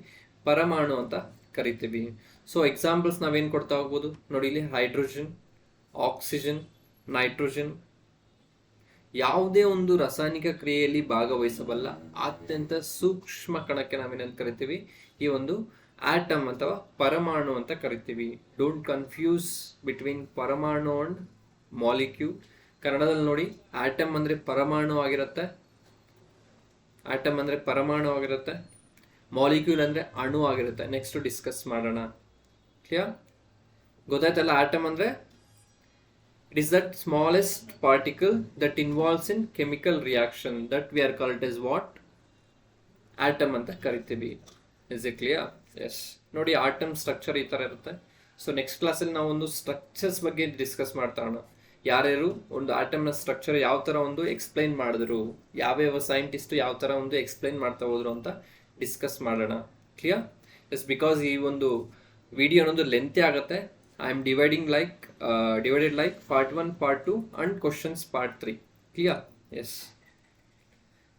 ಪರಮಾಣು ಅಂತ ಕರಿತೀವಿ. ಸೊ ಎಕ್ಸಾಂಪಲ್ಸ್ ನಾವೇನು ಕೊಡ್ತಾ ಹೋಗ್ಬೋದು ನೋಡಿ. ಇಲ್ಲಿ ಹೈಡ್ರೋಜನ್, ಆಕ್ಸಿಜನ್, ನೈಟ್ರೋಜನ್. ಯಾವುದೇ ಒಂದು ರಾಸಾಯನಿಕ ಕ್ರಿಯೆಯಲ್ಲಿ ಭಾಗವಹಿಸಬಲ್ಲ ಅತ್ಯಂತ ಸೂಕ್ಷ್ಮ ಕಣಕ್ಕೆ ನಾವೇನಂತ ಕರಿತೀವಿ? ಈ ಒಂದು ಆಟಮ್ ಅಥವಾ ಪರಮಾಣು ಅಂತ ಕರಿತೀವಿ. ಡೋಂಟ್ ಕನ್ಫ್ಯೂಸ್ ಬಿಟ್ವೀನ್ ಪರಮಾಣು ಅಂಡ್ ಮಾಲಿಕ್ಯೂಲ್. ಕನ್ನಡದಲ್ಲಿ ನೋಡಿ, ಆಟಮ್ ಅಂದರೆ ಪರಮಾಣು ಆಗಿರುತ್ತೆ, ಮಾಲಿಕ್ಯೂಲ್ ಅಂದರೆ ಅಣು ಆಗಿರುತ್ತೆ. ನೆಕ್ಸ್ಟ್ ಡಿಸ್ಕಸ್ ಮಾಡೋಣ. ಕ್ಲಿಯರ್? ಗೊತ್ತಾಯ್ತಲ್ಲ? ಆಟಮ್ ಅಂದರೆ it is that smallest particle that involves in chemical reaction that we are called as what? Atom ಅಂತ ಕರಿತೀವಿ. Is it clear? Yes. ನೋಡಿ, ಆಟಮ್ ಸ್ಟ್ರಕ್ಚರ್ ಈ ಥರ ಇರುತ್ತೆ. ಸೊ ನೆಕ್ಸ್ಟ್ ಕ್ಲಾಸಲ್ಲಿ ನಾವು ಒಂದು ಸ್ಟ್ರಕ್ಚರ್ಸ್ ಬಗ್ಗೆ ಡಿಸ್ಕಸ್ ಮಾಡ್ತಾ ಹೋಗೋಣ. ಯಾರ್ಯಾರು ಒಂದು ಆಟಮ್ನ ಸ್ಟ್ರಕ್ಚರ್ ಯಾವ ಥರ ಒಂದು ಎಕ್ಸ್ಪ್ಲೈನ್ ಮಾಡಿದ್ರು, ಯಾವ್ಯಾವ ಸೈಂಟಿಸ್ಟು ಯಾವ ಥರ ಒಂದು ಎಕ್ಸ್ಪ್ಲೈನ್ ಮಾಡ್ತಾ ಹೋದ್ರು ಅಂತ ಡಿಸ್ಕಸ್ ಮಾಡೋಣ. ಕ್ಲಿಯರ್? ಎಸ್. ಬಿಕಾಸ್ ಈ ಒಂದು ವಿಡಿಯೋ ಅನ್ನೋದು ಲೆಂತಿ ಆಗುತ್ತೆ. I am divided like part 1, part 2 and questions part 3. Clear? Yes.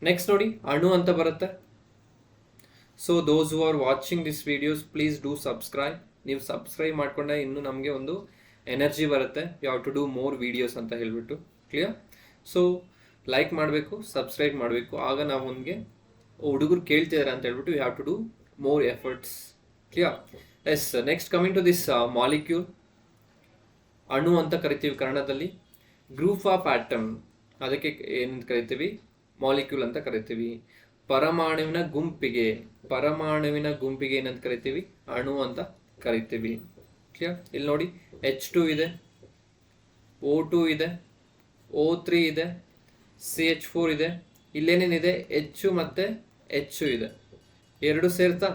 Next ನೋಡಿ, ಅಣು ಅಂತ ಬರುತ್ತೆ. So those who are watching this videos, please do subscribe. ನೀವು ಸಬ್ಸ್ಕ್ರೈಬ್ ಮಾಡ್ಕೊಂಡ್ರೆ ಇನ್ನೂ ನಮಗೆ ಒಂದು ಎನರ್ಜಿ ಬರುತ್ತೆ. You have to do more videos ಅಂತ ಹೇಳ್ಬಿಟ್ಟು. ಕ್ಲಿಯರ್? ಸೊ ಲೈಕ್ ಮಾಡಬೇಕು, ಸಬ್ಸ್ಕ್ರೈಬ್ ಮಾಡಬೇಕು. ಆಗ ನಾವು ನಮಗೆ ಹುಡುಗರು ಕೇಳ್ತಿದ್ದಾರೆ ಅಂತ ಹೇಳ್ಬಿಟ್ಟು you have to do more efforts. Clear? Yes. Next coming to this molecule. ಅಣು ಅಂತ ಕರಿತೀವಿ ಕನ್ನಡದಲ್ಲಿ. ಗ್ರೂಪ್ ಆಫ್ ಆಟಮ್, ಅದಕ್ಕೆ ಏನಂತ ಕರಿತೀವಿ? ಮಾಲಿಕ್ಯೂಲ್ ಅಂತ ಕರಿತೀವಿ. ಪರಮಾಣುವಿನ ಗುಂಪಿಗೆ ಏನಂತ ಕರಿತೀವಿ? ಅಣು ಅಂತ ಕರಿತೀವಿ. ಕ್ಲಿಯರ್? ಇಲ್ಲಿ ನೋಡಿ, H2 ಇದೆ, O2 ಇದೆ, O3 ಇದೆ, CH4 ಇದೆ. ಇಲ್ಲೇನೇನಿದೆ? H ಮತ್ತು H ಇದೆ. ಎರಡು ಸೇರ್ತಾ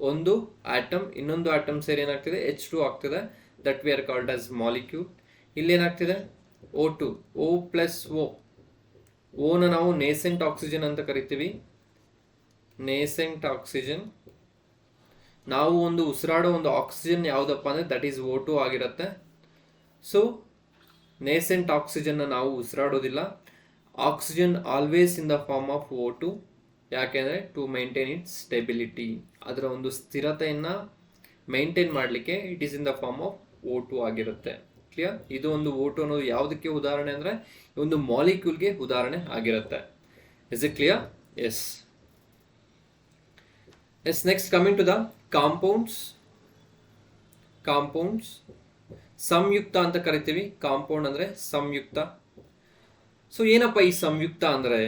ಒಂದು ಆಟಮ್, ಇನ್ನೊಂದು ಆಟಮ್ ಸೇರಿ ಏನಾಗ್ತಿದೆ? H2 ಆಗ್ತಿದೆ. That we are called as molecule. ಇಲ್ಲೇನಾಗ್ತಿದೆ? O2, O ಪ್ಲಸ್ ಓನ ನಾವು ನೇಸೆಂಟ್ ಆಕ್ಸಿಜನ್ ಅಂತ ಕರಿತೀವಿ. Nascent oxygen. ನಾವು ಒಂದು ಉಸಿರಾಡೋ ಒಂದು ಆಕ್ಸಿಜನ್ ಯಾವುದಪ್ಪ ಅಂದರೆ ದಟ್ ಈಸ್ O2 ಆಗಿರುತ್ತೆ. ಸೊ ನೇಸೆಂಟ್ ಆಕ್ಸಿಜನ್ನ ನಾವು ಉಸಿರಾಡೋದಿಲ್ಲ. Oxygen always in the form of O2. ಯಾಕೆಂದರೆ ಟು ಮೇಂಟೈನ್ ಇಟ್ಸ್ ಸ್ಟೆಬಿಲಿಟಿ, ಅದರ ಒಂದು ಸ್ಥಿರತೆಯನ್ನು ಮೇಂಟೈನ್ ಮಾಡಲಿಕ್ಕೆ it is in the form of O2 ಆಗಿರುತ್ತೆ. ಕ್ಲಿಯರ್? ಇದು ಒಂದು O2 ಅನ್ನೋದು ಯಾವುದಕ್ಕೆ ಉದಾಹರಣೆ ಅಂದರೆ ಒಂದು ಮಾಲಿಕ್ಯೂಲ್ಗೆ ಉದಾಹರಣೆ ಆಗಿರುತ್ತೆ. Is it clear? Yes. Yes. Next coming to the compounds. ಸಂಯುಕ್ತ ಅಂತ ಕರಿತೀವಿ. ಕಾಂಪೌಂಡ್ ಅಂದರೆ ಸಂಯುಕ್ತ. ಸೊ ಏನಪ್ಪ ಈ ಸಂಯುಕ್ತ ಅಂದರೆ,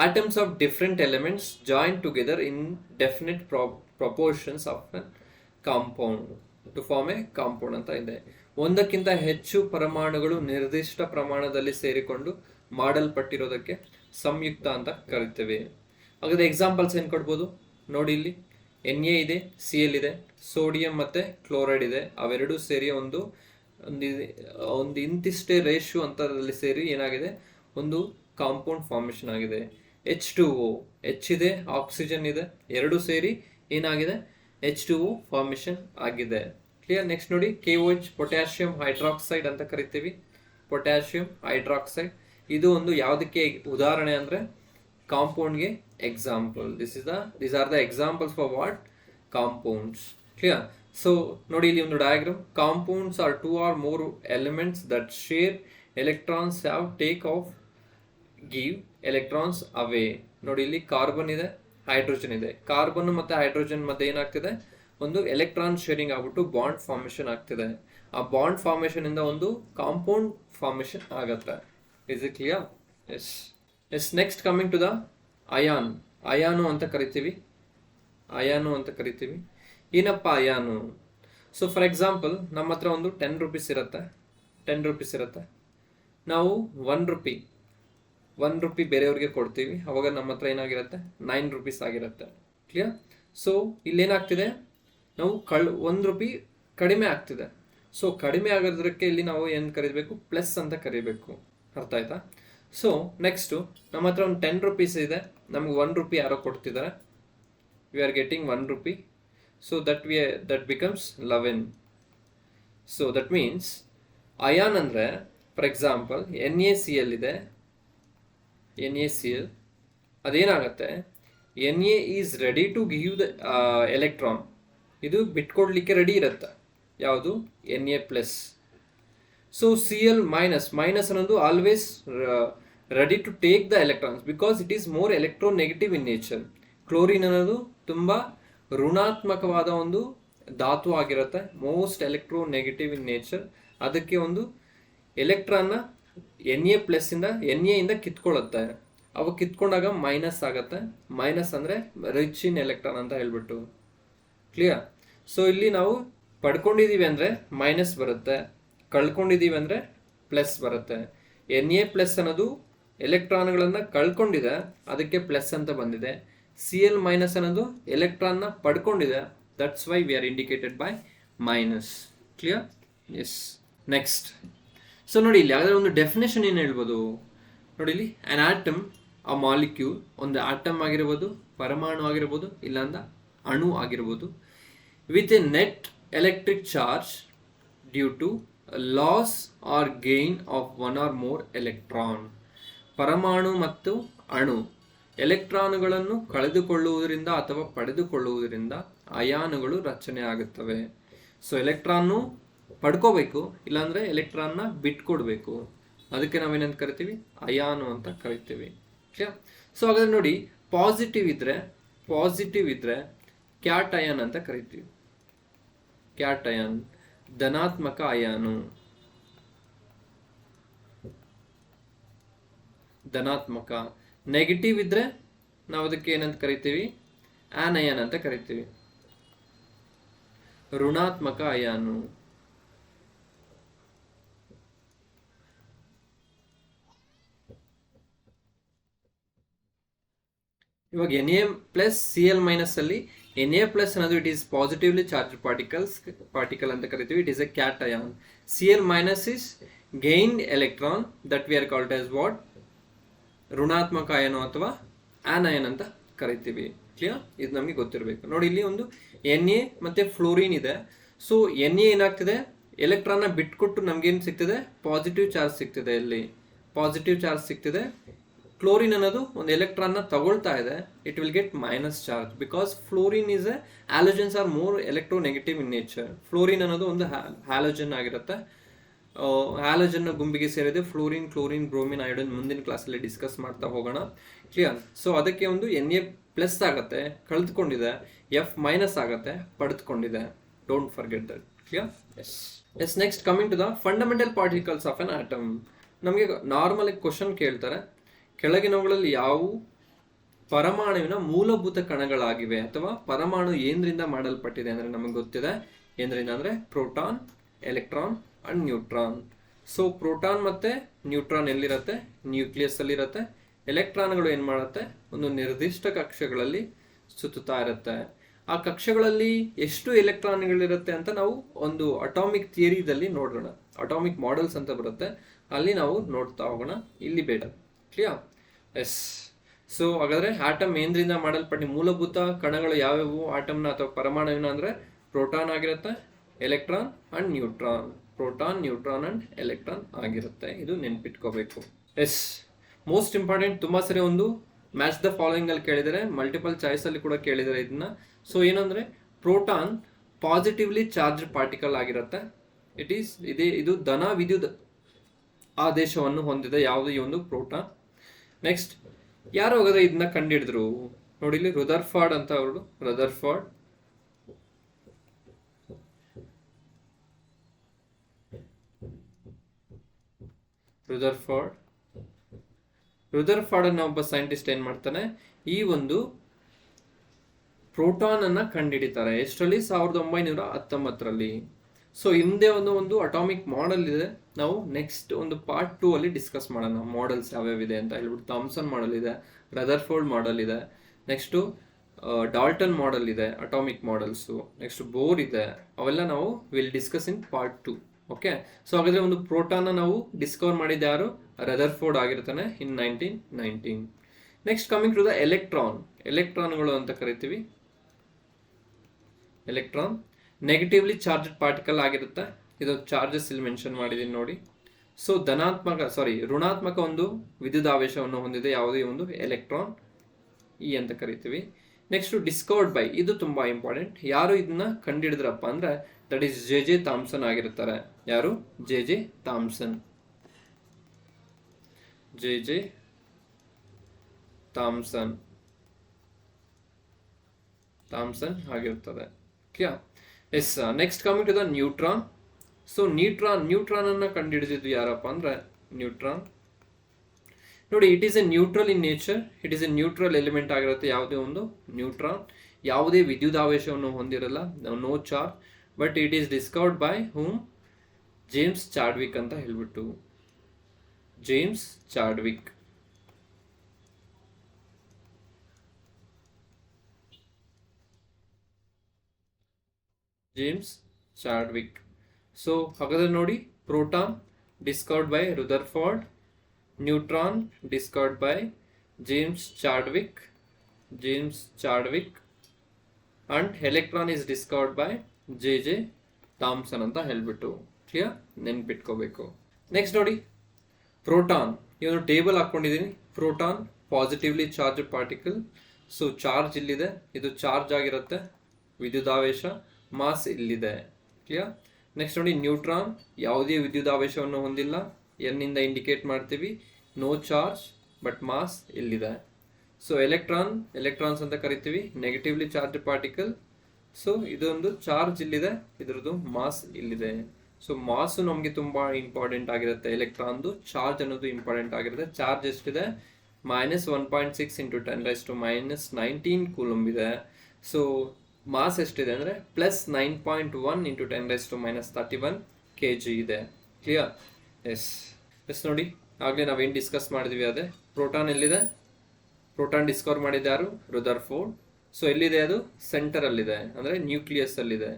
atoms of different elements joined together in definite proportions of a compound to form a compound ಅಂತ ಇದೆ. ಒಂದಕ್ಕಿಂತ ಹೆಚ್ಚು ಪರಮಾಣುಗಳು ನಿರ್ದಿಷ್ಟ ಪ್ರಮಾಣದಲ್ಲಿ ಸೇರಿಕೊಂಡು ಮಾಡಲ್ಪಟ್ಟಿರೋದಕ್ಕೆ ಸಂಯುಕ್ತ ಅಂತ ಕರಿತೇವೆ. ಹಾಗಾದ್ರೆ ಎಕ್ಸಾಂಪಲ್ಸ್ ಏನು ಕೊಡ್ಬೋದು? ನೋಡಿ ಇಲ್ಲಿ Na ಇದೆ, Cl ಇದೆ, ಸೋಡಿಯಂ ಮತ್ತು ಕ್ಲೋರೈಡ್ ಇದೆ. ಅವೆರಡೂ ಸೇರಿ ಒಂದು ಇಂತಿಷ್ಟೇ ರೇಷಿಯೋ ಅಂತರಲ್ಲಿ ಸೇರಿ ಏನಾಗಿದೆ, ಒಂದು ಕಾಂಪೌಂಡ್ ಫಾರ್ಮೇಷನ್ ಆಗಿದೆ. H2O, H ಇದೆ, ಆಕ್ಸಿಜನ್ ಇದೆ, ಎರಡು ಸೇರಿ ಏನಾಗಿದೆ, H2O ಫಾರ್ಮೇಷನ್ ಆಗಿದೆ. ಕ್ಲಿಯರ್. ನೆಕ್ಸ್ಟ್ ನೋಡಿ KOH, ಪೊಟ್ಯಾಷಿಯಂ ಹೈಡ್ರಾಕ್ಸೈಡ್ ಅಂತ ಕರಿತೀವಿ. ಪೊಟ್ಯಾಷಿಯಂ ಹೈಡ್ರಾಕ್ಸೈಡ್ ಇದು ಒಂದು ಯಾವುದಕ್ಕೆ ಉದಾಹರಣೆ ಅಂದರೆ ಕಾಂಪೌಂಡ್ಗೆ example. these are the examples for what? Compounds. Clear? So ನೋಡಿ ಇಲ್ಲಿ ಒಂದು diagram. Compounds are two or more elements that share electrons, have take off, give electrons away. ನೋಡಿ ಇಲ್ಲಿ ಕಾರ್ಬನ್ ಇದೆ, ಹೈಡ್ರೋಜನ್ ಇದೆ. ಕಾರ್ಬನ್ ಮತ್ತು ಹೈಡ್ರೋಜನ್ ಮಧ್ಯೆ ಏನಾಗ್ತಿದೆ, ಒಂದು ಎಲೆಕ್ಟ್ರಾನ್ ಶೇರಿಂಗ್ ಆಗ್ಬಿಟ್ಟು ಬಾಂಡ್ ಫಾರ್ಮೇಷನ್ ಆಗ್ತಿದೆ. ಆ ಬಾಂಡ್ ಫಾರ್ಮೇಷನ್ ಇಂದ ಒಂದು ಕಾಂಪೌಂಡ್ ಫಾರ್ಮೇಷನ್ ಆಗತ್ತೆ. Is it clear? Yes. Next coming to the ion. Ion ಅಂತ ಕರಿತೀವಿ. ಏನಪ್ಪ ಅಯಾನು? ಸೊ ಫಾರ್ ಎಕ್ಸಾಂಪಲ್ ನಮ್ಮ ಹತ್ರ ಒಂದು 10 ರೂಪೀಸ್ ಇರುತ್ತೆ. ನಾವು 1 ರೂಪಿ ಬೇರೆಯವ್ರಿಗೆ ಕೊಡ್ತೀವಿ. ಅವಾಗ ನಮ್ಮ ಹತ್ರ ಏನಾಗಿರುತ್ತೆ, 9 ರೂಪೀಸ್ ಆಗಿರುತ್ತೆ. ಕ್ಲಿಯರ್? ಸೊ ಇಲ್ಲೇನಾಗ್ತಿದೆ, ನಾವು 1 ರೂಪಿ ಕಡಿಮೆ ಆಗ್ತಿದೆ. ಸೊ ಕಡಿಮೆ ಆಗೋದಕ್ಕೆ ಇಲ್ಲಿ ನಾವು ಏನು ಕರಿಬೇಕು, ಪ್ಲಸ್ ಅಂತ ಕರಿಬೇಕು. ಅರ್ಥ ಆಯ್ತಾ? ಸೊ ನೆಕ್ಸ್ಟು ನಮ್ಮ ಹತ್ರ ಒಂದು 10 ರೂಪೀಸ್ ಇದೆ, ನಮ್ಗೆ 1 ರೂಪಿ ಯಾರೋ ಕೊಡ್ತಿದ್ದಾರೆ. We are getting 1 rupee. So that becomes 11. So that means ion ಅಂದರೆ ಫಾರ್ ಎಕ್ಸಾಂಪಲ್ NaCl ಇದೆ. NaCl ಅದೇನಾಗುತ್ತೆ, Na is ready to give the electron. ಇದು ಬಿಟ್ಕೊಡ್ಲಿಕ್ಕೆ ರೆಡಿ ಇರುತ್ತೆ. ಯಾವುದು? Na+. ಸೊ Cl ಮೈನಸ್ ಅನ್ನೋದು always ready to take the electrons because it is more electronegative in nature. Chlorine ಅನ್ನೋದು ತುಂಬ ಋಣಾತ್ಮಕವಾದ ಒಂದು ಧಾತು ಆಗಿರುತ್ತೆ, ಮೋಸ್ಟ್ ಎಲೆಕ್ಟ್ರೋನೆಗೆಟಿವ್ ಇನ್ ನೇಚರ್. ಅದಕ್ಕೆ ಒಂದು ಎಲೆಕ್ಟ್ರಾನ್ನ Na ಇಂದ ಕಿತ್ಕೊಳ್ಳುತ್ತೆ. ಅವು ಕಿತ್ಕೊಂಡಾಗ ಮೈನಸ್ ಆಗುತ್ತೆ. ಮೈನಸ್ ಅಂದರೆ ರಿಚ್ ಇನ್ ಎಲೆಕ್ಟ್ರಾನ್ ಅಂತ ಹೇಳ್ಬಿಟ್ಟು. ಕ್ಲಿಯರ್? ಸೊ ಇಲ್ಲಿ ನಾವು ಪಡ್ಕೊಂಡಿದ್ದೀವಿ ಅಂದರೆ ಮೈನಸ್ ಬರುತ್ತೆ, ಕಳ್ಕೊಂಡಿದ್ದೀವಿ ಅಂದರೆ ಪ್ಲಸ್ ಬರುತ್ತೆ. Na+ ಅನ್ನೋದು ಎಲೆಕ್ಟ್ರಾನ್ಗಳನ್ನು ಕಳ್ಕೊಂಡಿದೆ, ಅದಕ್ಕೆ ಪ್ಲಸ್ ಅಂತ ಬಂದಿದೆ. Cl- ಅನ್ನೋದು ಎಲೆಕ್ಟ್ರಾನ್ನ ಪಡ್ಕೊಂಡಿದೆ, that's why we are indicated by minus. Clear? Yes. Next. So ನೋಡಿ ಇಲ್ಲಿ ಯಾವುದಾದ್ರು ಒಂದು ಡೆಫಿನೇಷನ್ ಏನು ಹೇಳ್ಬೋದು ನೋಡಿ ಇಲ್ಲಿ. ಆ್ಯನ್ ಆಟಮ್, ಅ ಮಾಲಿಕ್ಯೂಲ್, ಒಂದು ಆಟಮ್ ಆಗಿರ್ಬೋದು, ಪರಮಾಣು ಆಗಿರ್ಬೋದು, ಇಲ್ಲಾಂದ ಅಣು ಆಗಿರ್ಬೋದು, with a net electric charge due to loss or gain of 1 or more electron. ಪರಮಾಣು ಮತ್ತು ಅಣು ಎಲೆಕ್ಟ್ರಾನುಗಳನ್ನು ಕಳೆದುಕೊಳ್ಳುವುದರಿಂದ ಅಥವಾ ಪಡೆದುಕೊಳ್ಳುವುದರಿಂದ ಅಯಾನುಗಳು ರಚನೆ ಆಗುತ್ತವೆ. ಸೊ ಎಲೆಕ್ಟ್ರಾನ್ನು ಪಡ್ಕೋಬೇಕು, ಇಲ್ಲಾಂದರೆ ಎಲೆಕ್ಟ್ರಾನ್ನ ಬಿಟ್ಕೊಡ್ಬೇಕು. ಅದಕ್ಕೆ ನಾವೇನಂತ ಕರಿತೀವಿ, ಅಯಾನು ಅಂತ ಕರಿತೀವಿ. ಕ್ಲಿಯರ್? ಸೊ ಹಾಗಾದ್ರೆ ನೋಡಿ, ಪಾಸಿಟಿವ್ ಇದ್ರೆ ಕ್ಯಾಟಯಾನ್ ಅಂತ ಕರಿತೀವಿ. ಕ್ಯಾಟಯಾನ್ ಧನಾತ್ಮಕ ಅಯಾನು. ಧನಾತ್ಮಕ. ನೆಗೆಟಿವ್ ಇದ್ರೆ ನಾವು ಅದಕ್ಕೆ ಏನಂತ ಕರಿತೀವಿ, ಆನಯನ್ ಅಂತ ಕರಿತೀವಿ. ಋಣಾತ್ಮಕ ಅಯಾನು. ಇವಾಗ Na+Cl- ಅಲ್ಲಿ Na+ ಅನ್ನೋದು it is positively charge particle ಅಂತ ಕರಿತೀವಿ. It is A cation. Cl- is gained electron, that we are called as what, ಋಣಾತ್ಮಕ ಅಯಾನು ಅಥವಾ ಆನಯನ್ ಅಂತ ಕರಿತೀವಿ. ಕ್ಲಿಯರ್? ಇದು ನಮಗೆ ಗೊತ್ತಿರಬೇಕು. ನೋಡಿ ಇಲ್ಲಿ ಒಂದು Na ಮತ್ತೆ ಫ್ಲೋರಿನ್ ಇದೆ. ಸೊ Na ಏನಾಗ್ತಿದೆ, ಎಲೆಕ್ಟ್ರಾನ್ನ ಬಿಟ್ಕೊಟ್ಟು ನಮ್ಗೇನು ಸಿಗ್ತಿದೆ, ಪಾಸಿಟಿವ್ ಚಾರ್ಜ್ ಸಿಗ್ತಿದೆ. ಇಲ್ಲಿ ಪಾಸಿಟಿವ್ ಚಾರ್ಜ್ ಸಿಗ್ತಿದೆ. ಕ್ಲೋರಿನ್ ಅನ್ನೋದು ಒಂದು ಎಲೆಕ್ಟ್ರಾನ್ನ ತಗೊಳ್ತಾ ಇದೆ, it will get minus charge because fluorine is a halogens are more electronegative in nature. Fluorine ಅನ್ನೋದು ಒಂದು ಹ್ಯಾಲೋಜನ್ ಆಗಿರುತ್ತೆ. ಹ್ಯಾಲೋಜನ್ ಗುಂಪಿಗೆ ಸೇರಿದೆ ಫ್ಲೋರಿನ್, ಕ್ಲೋರಿನ್, ಬ್ರೋಮಿನ್, ಅಯೋಡಿನ್. ಮುಂದಿನ ಕ್ಲಾಸಲ್ಲಿ ಡಿಸ್ಕಸ್ ಮಾಡ್ತಾ ಹೋಗೋಣ. ಕ್ಲಿಯರ್? ಸೊ ಅದಕ್ಕೆ ಒಂದು Na+ ಆಗುತ್ತೆ, ಕಳೆದುಕೊಂಡಿದೆ. F- ಆಗುತ್ತೆ, ಪಡೆದುಕೊಂಡಿದೆ. Don't forget that. Clear? Yes. Next coming to the fundamental particles of an atom. ನಮಗೆ ನಾರ್ಮಲ್ ಕ್ವಶನ್ ಕೇಳ್ತಾರೆ, ಕೆಳಗಿನವುಗಳಲ್ಲಿ ಯಾವುವು ಪರಮಾಣುವಿನ ಮೂಲಭೂತ ಕಣಗಳಾಗಿವೆ ಅಥವಾ ಪರಮಾಣು ಏನರಿಂದ ಮಾಡಲ್ಪಟ್ಟಿದೆ ಅಂದರೆ ನಮಗೆ ಗೊತ್ತಿದೆ. ಏನರಿಂದ ಅಂದರೆ proton, electron and neutron. So proton ಮತ್ತು ನ್ಯೂಟ್ರಾನ್ ಎಲ್ಲಿರುತ್ತೆ, ನ್ಯೂಕ್ಲಿಯಸ್ ಅಲ್ಲಿರುತ್ತೆ. ಎಲೆಕ್ಟ್ರಾನ್ಗಳು ಏನು ಮಾಡುತ್ತೆ, ಒಂದು ನಿರ್ದಿಷ್ಟ ಕಕ್ಷೆಗಳಲ್ಲಿ ಸುತ್ತುತ್ತಾ ಇರುತ್ತೆ. ಆ ಕಕ್ಷೆಗಳಲ್ಲಿ ಎಷ್ಟು ಎಲೆಕ್ಟ್ರಾನ್ಗಳಿರುತ್ತೆ ಅಂತ ನಾವು ಒಂದು ಅಟಾಮಿಕ್ ಥಿಯರಿದಲ್ಲಿ ನೋಡೋಣ. ಅಟಾಮಿಕ್ ಮಾಡೆಲ್ಸ್ ಅಂತ ಬರುತ್ತೆ, ಅಲ್ಲಿ ನಾವು ನೋಡ್ತಾ ಹೋಗೋಣ, ಇಲ್ಲಿ ಬೇಡ. ಕ್ಲಿಯರ್? ಎಸ್. ಸೊ ಹಾಗಾದ್ರೆ ಆಟಮ್ ಏನ್ರಿಂದ ಮಾಡಲ್ಪಟ್ಟಿ ಮೂಲಭೂತ ಕಣಗಳು ಯಾವ್ಯಾವು ಆಟಮ್ನ ಅಥವಾ ಪರಮಾಣುವಿನ ಅಂದ್ರೆ ಪ್ರೋಟಾನ್ ಆಗಿರುತ್ತೆ, electron and neutron. Proton, neutron and electron ಆಗಿರುತ್ತೆ. ಇದು ನೆನ್ಪಿಟ್ಕೋಬೇಕು. S, most important. ತುಂಬಾ ಸರಿ ಒಂದು ಮ್ಯಾಚ್ ದ ಫಾಲೋಯಿಂಗ್ ಅಲ್ಲಿ ಕೇಳಿದರೆ, ಮಲ್ಟಿಪಲ್ ಚಾಯ್ಸ್ ಅಲ್ಲಿ ಕೂಡ ಕೇಳಿದರೆ ಇದನ್ನ. ಸೊ ಏನಂದ್ರೆ ಪ್ರೋಟಾನ್ ಪಾಸಿಟಿವ್ಲಿ ಚಾರ್ಜ್ ಪಾರ್ಟಿಕಲ್ ಆಗಿರುತ್ತೆ. ಇದು ಧನ ವಿದ್ಯುತ್ ಆದೇಶವನ್ನು ಹೊಂದಿದೆ ಯಾವುದು ಈ ಒಂದು ಪ್ರೋಟಾನ್. ನೆಕ್ಸ್ಟ್ ಯಾರು ಹೋಗದ್ರೆ ಇದನ್ನ ಕಂಡುಹಿಡಿದ್ರು ನೋಡಿ, ಇಲ್ಲಿ ರುದರ್ಫಾರ್ಡ್ ಅಂತ ಅವರು. ರುದರ್ಫಾರ್ಡ್ ಅನ್ನ ಒಬ್ಬ ಸೈಂಟಿಸ್ಟ್ ಏನ್ ಮಾಡ್ತಾನೆ, ಈ ಒಂದು ಪ್ರೋಟಾನ್ ಅನ್ನ ಕಂಡುಹಿಡಿತಾರೆ. ಎಷ್ಟರಲ್ಲಿ? 1919ರಲ್ಲಿ. ಸೊ ಹಿಂದೆ ಒಂದು ಅಟಾಮಿಕ್ ಮಾಡೆಲ್ ಇದೆ. ನಾವು ನೆಕ್ಸ್ಟ್ ಒಂದು ಪಾರ್ಟ್ 2 ಅಲ್ಲಿ ಡಿಸ್ಕಸ್ ಮಾಡೋಣ ಮಾಡೆಲ್ಸ್ ಯಾವ್ಯಾವಿದೆ ಅಂತ ಹೇಳ್ಬಿಟ್ಟು. ಥಾಮ್ಸನ್ ಮಾಡೆಲ್ ಇದೆ, ರದರ್ಫೋರ್ಡ್ ಮಾಡೆಲ್ ಇದೆ, ನೆಕ್ಸ್ಟ್ ಡಾಲ್ಟನ್ ಮಾಡೆಲ್ ಇದೆ, ಅಟಾಮಿಕ್ ಮಾಡೆಲ್ಸು, ನೆಕ್ಸ್ಟ್ ಬೋರ್ ಇದೆ. ಅವೆಲ್ಲ ನಾವು will discuss in part 2. Okay. So ಹಾಗಾದ್ರೆ ಒಂದು ಪ್ರೋಟಾನ್ ನಾವು ಡಿಸ್ಕವರ್ ಮಾಡಿದ ಯಾರು? ರದರ್ಫೋರ್ಡ್ ಆಗಿರ್ತಾನೆ ಇನ್ 1919. ನೆಕ್ಸ್ಟ್ ಕಮಿಂಗ್ ಟು ದ ಎಲೆಕ್ಟ್ರಾನ್ಗಳು ಅಂತ ಕರಿತೀವಿ. ಎಲೆಕ್ಟ್ರಾನ್ ನೆಗೆಟಿವ್ಲಿ ಚಾರ್ಜ್ ಪಾರ್ಟಿಕಲ್ ಆಗಿರುತ್ತೆ. ಇದು ಚಾರ್ಜಸ್ ಇಲ್ಲಿ ಮೆನ್ಷನ್ ಮಾಡಿದೀನಿ ನೋಡಿ. ಸೊ ಋಣಾತ್ಮಕ ಒಂದು ವಿದ್ಯುದಾವೇಶವನ್ನು ಹೊಂದಿದೆ ಯಾವುದೇ ಒಂದು ಎಲೆಕ್ಟ್ರಾನ್, ಇ ಅಂತ ಕರಿತೀವಿ. ನೆಕ್ಸ್ಟ್ ಡಿಸ್ಕವರ್ಡ್ ಬೈ, ಇದು ತುಂಬಾ ಇಂಪಾರ್ಟೆಂಟ್. ಯಾರು ಇದನ್ನ ಕಂಡುಹಿಡಿದ್ರಪ್ಪ ಅಂದ್ರೆ ದಟ್ ಈಸ್ ಜೆ ಥಾಮ್ಸನ್ ಆಗಿರ್ತಾರೆ. ಯಾರು? J Thomson. ಥಾಮ್ಸನ್ ಆಗಿರ್ತದೆ. Yes. Next coming to the neutron. So neutron ಅನ್ನ ಕಂಡುಹಿಡಿದಿದ್ದು ಯಾರಪ್ಪ ಅಂದ್ರೆ ನ್ಯೂಟ್ರಾನ್. ನೋಡಿ, it is a neutral in nature. It is a neutral element ಆಗಿರುತ್ತೆ ಯಾವುದೇ ಒಂದು ನ್ಯೂಟ್ರಾನ್. ಯಾವುದೇ ವಿದ್ಯುದಾವೇಶವನ್ನು ಹೊಂದಿರಲ್ಲ, no charge. But it is discovered by whom? James Chadwick ಅಂತ ಹೇಳ್ಬಿಟ್ಟು. James Chadwick. ಸೊ ಹಾಗಾದ್ರೆ ನೋಡಿ, proton discovered by Rutherford, neutron discovered by James Chadwick, and electron is discovered by J Thomson ಅಂತ ಹೇಳ್ಬಿಟ್ಟು. ಕ್ಲಿಯರ್? ನೆನ್ಪಿಟ್ಕೋಬೇಕು. ನೆಕ್ಸ್ಟ್ ನೋಡಿ, ಪ್ರೋಟಾನ್. ಇವನು ಟೇಬಲ್ ಹಾಕೊಂಡಿದ್ದೀನಿ. Proton positively charge particle. So charge ಇಲ್ಲಿದೆ, ಇದು ಚಾರ್ಜ್ ಆಗಿರುತ್ತೆ, ವಿದ್ಯುದಾವೇಶ, ಮಾಸ್ ಇಲ್ಲಿದೆ. ಕ್ಲಿಯರ್? ನೆಕ್ಸ್ಟ್ ನೋಡಿ, ನ್ಯೂಟ್ರಾನ್ ಯಾವುದೇ ವಿದ್ಯುದಾವೇಶವನ್ನು ಹೊಂದಿಲ್ಲ, ಎನ್ನಿಂದ ಇಂಡಿಕೇಟ್ ಮಾಡ್ತೀವಿ, ನೋ ಚಾರ್ಜ್ ಬಟ್ ಮಾಸ್ ಇಲ್ಲಿದೆ. ಸೊ ಎಲೆಕ್ಟ್ರಾನ್ಸ್ ಅಂತ ಕರಿತೀವಿ, ನೆಗೆಟಿವ್ಲಿ ಚಾರ್ಜ್ ಪಾರ್ಟಿಕಲ್. ಸೊ ಇದೊಂದು ಚಾರ್ಜ್ ಇಲ್ಲಿದೆ, ಇದರದ್ದು ಮಾಸ್ ಇಲ್ಲಿದೆ. ಸೊ ಮಾಸ್ ನಮಗೆ ತುಂಬಾ ಇಂಪಾರ್ಟೆಂಟ್ ಆಗಿರುತ್ತೆ. ಎಲೆಕ್ಟ್ರಾನ್ದು ಚಾರ್ಜ್ ಅನ್ನೋದು ಇಂಪಾರ್ಟೆಂಟ್ ಆಗಿರುತ್ತೆ. ಚಾರ್ಜ್ ಎಷ್ಟಿದೆ? -1.6 × 10⁻⁻19 ಕೂಲಂಬ್ ಇದೆ. ಸೊ ಮಾಸ್ ಎಷ್ಟಿದೆ ಅಂದರೆ +9.1 × 10⁻⁻31 kg ಇದೆ. ಕ್ಲಿಯರ್? ಎಸ್. ನೋಡಿ, ಆಗಲೇ ನಾವೇನು ಡಿಸ್ಕಸ್ ಮಾಡಿದ್ವಿ ಅದೇ. ಪ್ರೋಟಾನ್ ಎಲ್ಲಿದೆ? ಪ್ರೋಟಾನ್ ಡಿಸ್ಕವರ್ ಮಾಡಿದ ಯಾರು? ರುದರ್ಫೋರ್ಡ್. ಸೊ ಎಲ್ಲಿದೆ ಅದು? ಸೆಂಟರಲ್ಲಿದೆ, ಅಂದರೆ ನ್ಯೂಕ್ಲಿಯಸ್ ಅಲ್ಲಿದೆ.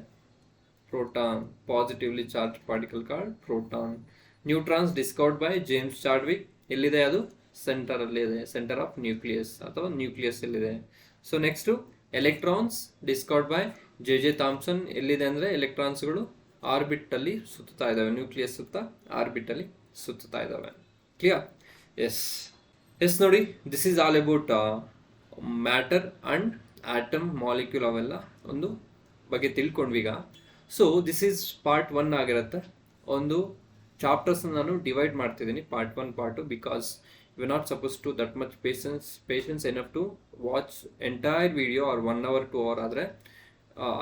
Proton positively charge particle card proton. Neutrons discovered by James Chadwick. ಎಲ್ಲಿದೆ ಅದು? ಸೆಂಟರಲ್ಲಿದೆ, ಸೆಂಟರ್ ಆಫ್ ನ್ಯೂಕ್ಲಿಯಸ್ ಅಥವಾ ನ್ಯೂಕ್ಲಿಯಸ್ ಎಲ್ಲಿದೆ. So next electrons discovered by J Thomson. ಎಲ್ಲಿದೆ ಅಂದರೆ ಎಲೆಕ್ಟ್ರಾನ್ಸ್ಗಳು ಆರ್ಬಿಟ್ ಅಲ್ಲಿ ಸುತ್ತಾ ಇದ್ದಾವೆ, ನ್ಯೂಕ್ಲಿಯಸ್ ಸುತ್ತ ಆರ್ಬಿಟ್ ಅಲ್ಲಿ ಸುತ್ತಾ ಇದ್ದಾವೆ. ಕ್ಲಿಯರ್? ಎಸ್ ನೋಡಿ, this is all about matter and atom, molecule, ಅವೆಲ್ಲ ಒಂದು ಬಗ್ಗೆ ತಿಳ್ಕೊಂಡ್ವಿ ಈಗ. ಸೊ ದಿಸ್ ಈಸ್ ಪಾರ್ಟ್ 1 ಆಗಿರುತ್ತೆ. ಒಂದು ಚಾಪ್ಟರ್ಸ್ ನಾನು ಡಿವೈಡ್ ಮಾಡ್ತಿದ್ದೀನಿ, part 1, part 2, because we're not supposed to that much patience enough to watch entire video or 1 hour 2 hour ಆದರೆ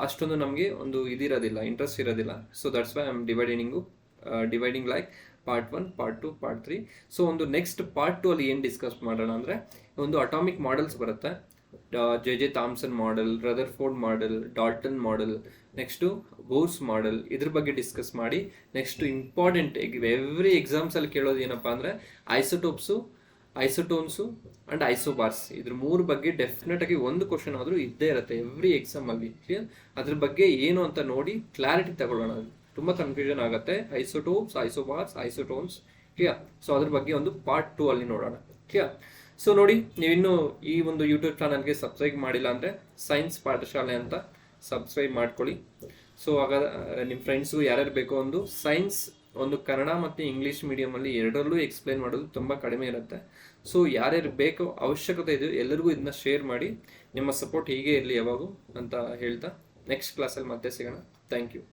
ಅಷ್ಟೊಂದು ನಮಗೆ ಒಂದು ಇದಿರೋದಿಲ್ಲ, ಇಂಟ್ರೆಸ್ಟ್ ಇರೋದಿಲ್ಲ. So that's why I am dividing like part 1, part 2, part 3. So ಒಂದು ನೆಕ್ಸ್ಟ್ ಪಾರ್ಟ್ 2 ಅಲ್ಲಿ ಏನು ಡಿಸ್ಕಸ್ ಮಾಡೋಣ ಅಂದರೆ, ಒಂದು ಅಟಾಮಿಕ್ ಮಾಡೆಲ್ಸ್ ಬರುತ್ತೆ. J Thomson model, Rutherford model, Dalton model, next Bohr's model, ಇದ್ರ ಬಗ್ಗೆ ಡಿಸ್ಕಸ್ ಮಾಡಿ. ನೆಕ್ಸ್ಟ್ ಇಂಪಾರ್ಟೆಂಟ್ ಎವ್ರಿ ಎಕ್ಸಾಮ್ಸಲ್ಲಿ ಕೇಳೋದು ಏನಪ್ಪ ಅಂದರೆ ಐಸೋಟೋಪ್ಸು ಐಸೋಟೋನ್ಸು ಅಂಡ್ ಐಸೋಬಾರ್ಸ್, ಇದ್ರ 3 ಬಗ್ಗೆ ಡೆಫಿನೆಟ್ ಆಗಿ ಒಂದು ಕ್ವಶನ್ ಆದ್ರೂ ಇದ್ದೇ ಇರುತ್ತೆ ಎವ್ರಿ ಎಕ್ಸಾಮ್ ಅಲ್ಲಿ. ಕ್ಲಿಯರ್? ಅದ್ರ ಬಗ್ಗೆ ಏನು ಅಂತ ನೋಡಿ ಕ್ಲಾರಿಟಿ ತಗೊಳ್ಳೋಣ. ತುಂಬಾ ಕನ್ಫ್ಯೂಷನ್ ಆಗುತ್ತೆ. ಐಸೋಟೋಪ್ಸ್, ಐಸೋಬಾರ್ಸ್, ಐಸೋಟೋನ್ಸ್. ಕ್ಲಿಯರ್? ಸೊ ಅದ್ರ ಬಗ್ಗೆ ಒಂದು ಪಾರ್ಟ್ 2 ಅಲ್ಲಿ ನೋಡೋಣ. ಕ್ಲಿಯರ್? ಸೊ ನೋಡಿ, ನೀವಿನ್ನು ಈ ಒಂದು ಯೂಟ್ಯೂಬ್ ಚಾನಲ್ಗೆ ಸಬ್ಸ್ಕ್ರೈಬ್ ಮಾಡಿಲ್ಲ ಅಂದರೆ ಸೈನ್ಸ್ ಪಾಠಶಾಲೆ ಅಂತ ಸಬ್ಸ್ಕ್ರೈಬ್ ಮಾಡ್ಕೊಳ್ಳಿ. ಸೊ ಆಗ ನಿಮ್ಮ ಫ್ರೆಂಡ್ಸ್ಗೂ ಯಾರ್ಯಾರು ಬೇಕೋ ಒಂದು ಸೈನ್ಸ್, ಒಂದು ಕನ್ನಡ ಮತ್ತು ಇಂಗ್ಲೀಷ್ ಮೀಡಿಯಮಲ್ಲಿ ಎರಡರಲ್ಲೂ ಎಕ್ಸ್ಪ್ಲೈನ್ ಮಾಡೋದು ತುಂಬ ಕಡಿಮೆ ಇರುತ್ತೆ. ಸೊ ಯಾರ್ಯಾರು ಬೇಕೋ ಅವಶ್ಯಕತೆ ಇದೆ ಎಲ್ಲರಿಗೂ ಇದನ್ನ ಶೇರ್ ಮಾಡಿ. ನಿಮ್ಮ ಸಪೋರ್ಟ್ ಹೀಗೆ ಇರಲಿ ಯಾವಾಗೂ ಅಂತ ಹೇಳ್ತಾ ನೆಕ್ಸ್ಟ್ ಕ್ಲಾಸಲ್ಲಿ ಮತ್ತೆ ಸಿಗೋಣ. Thank you.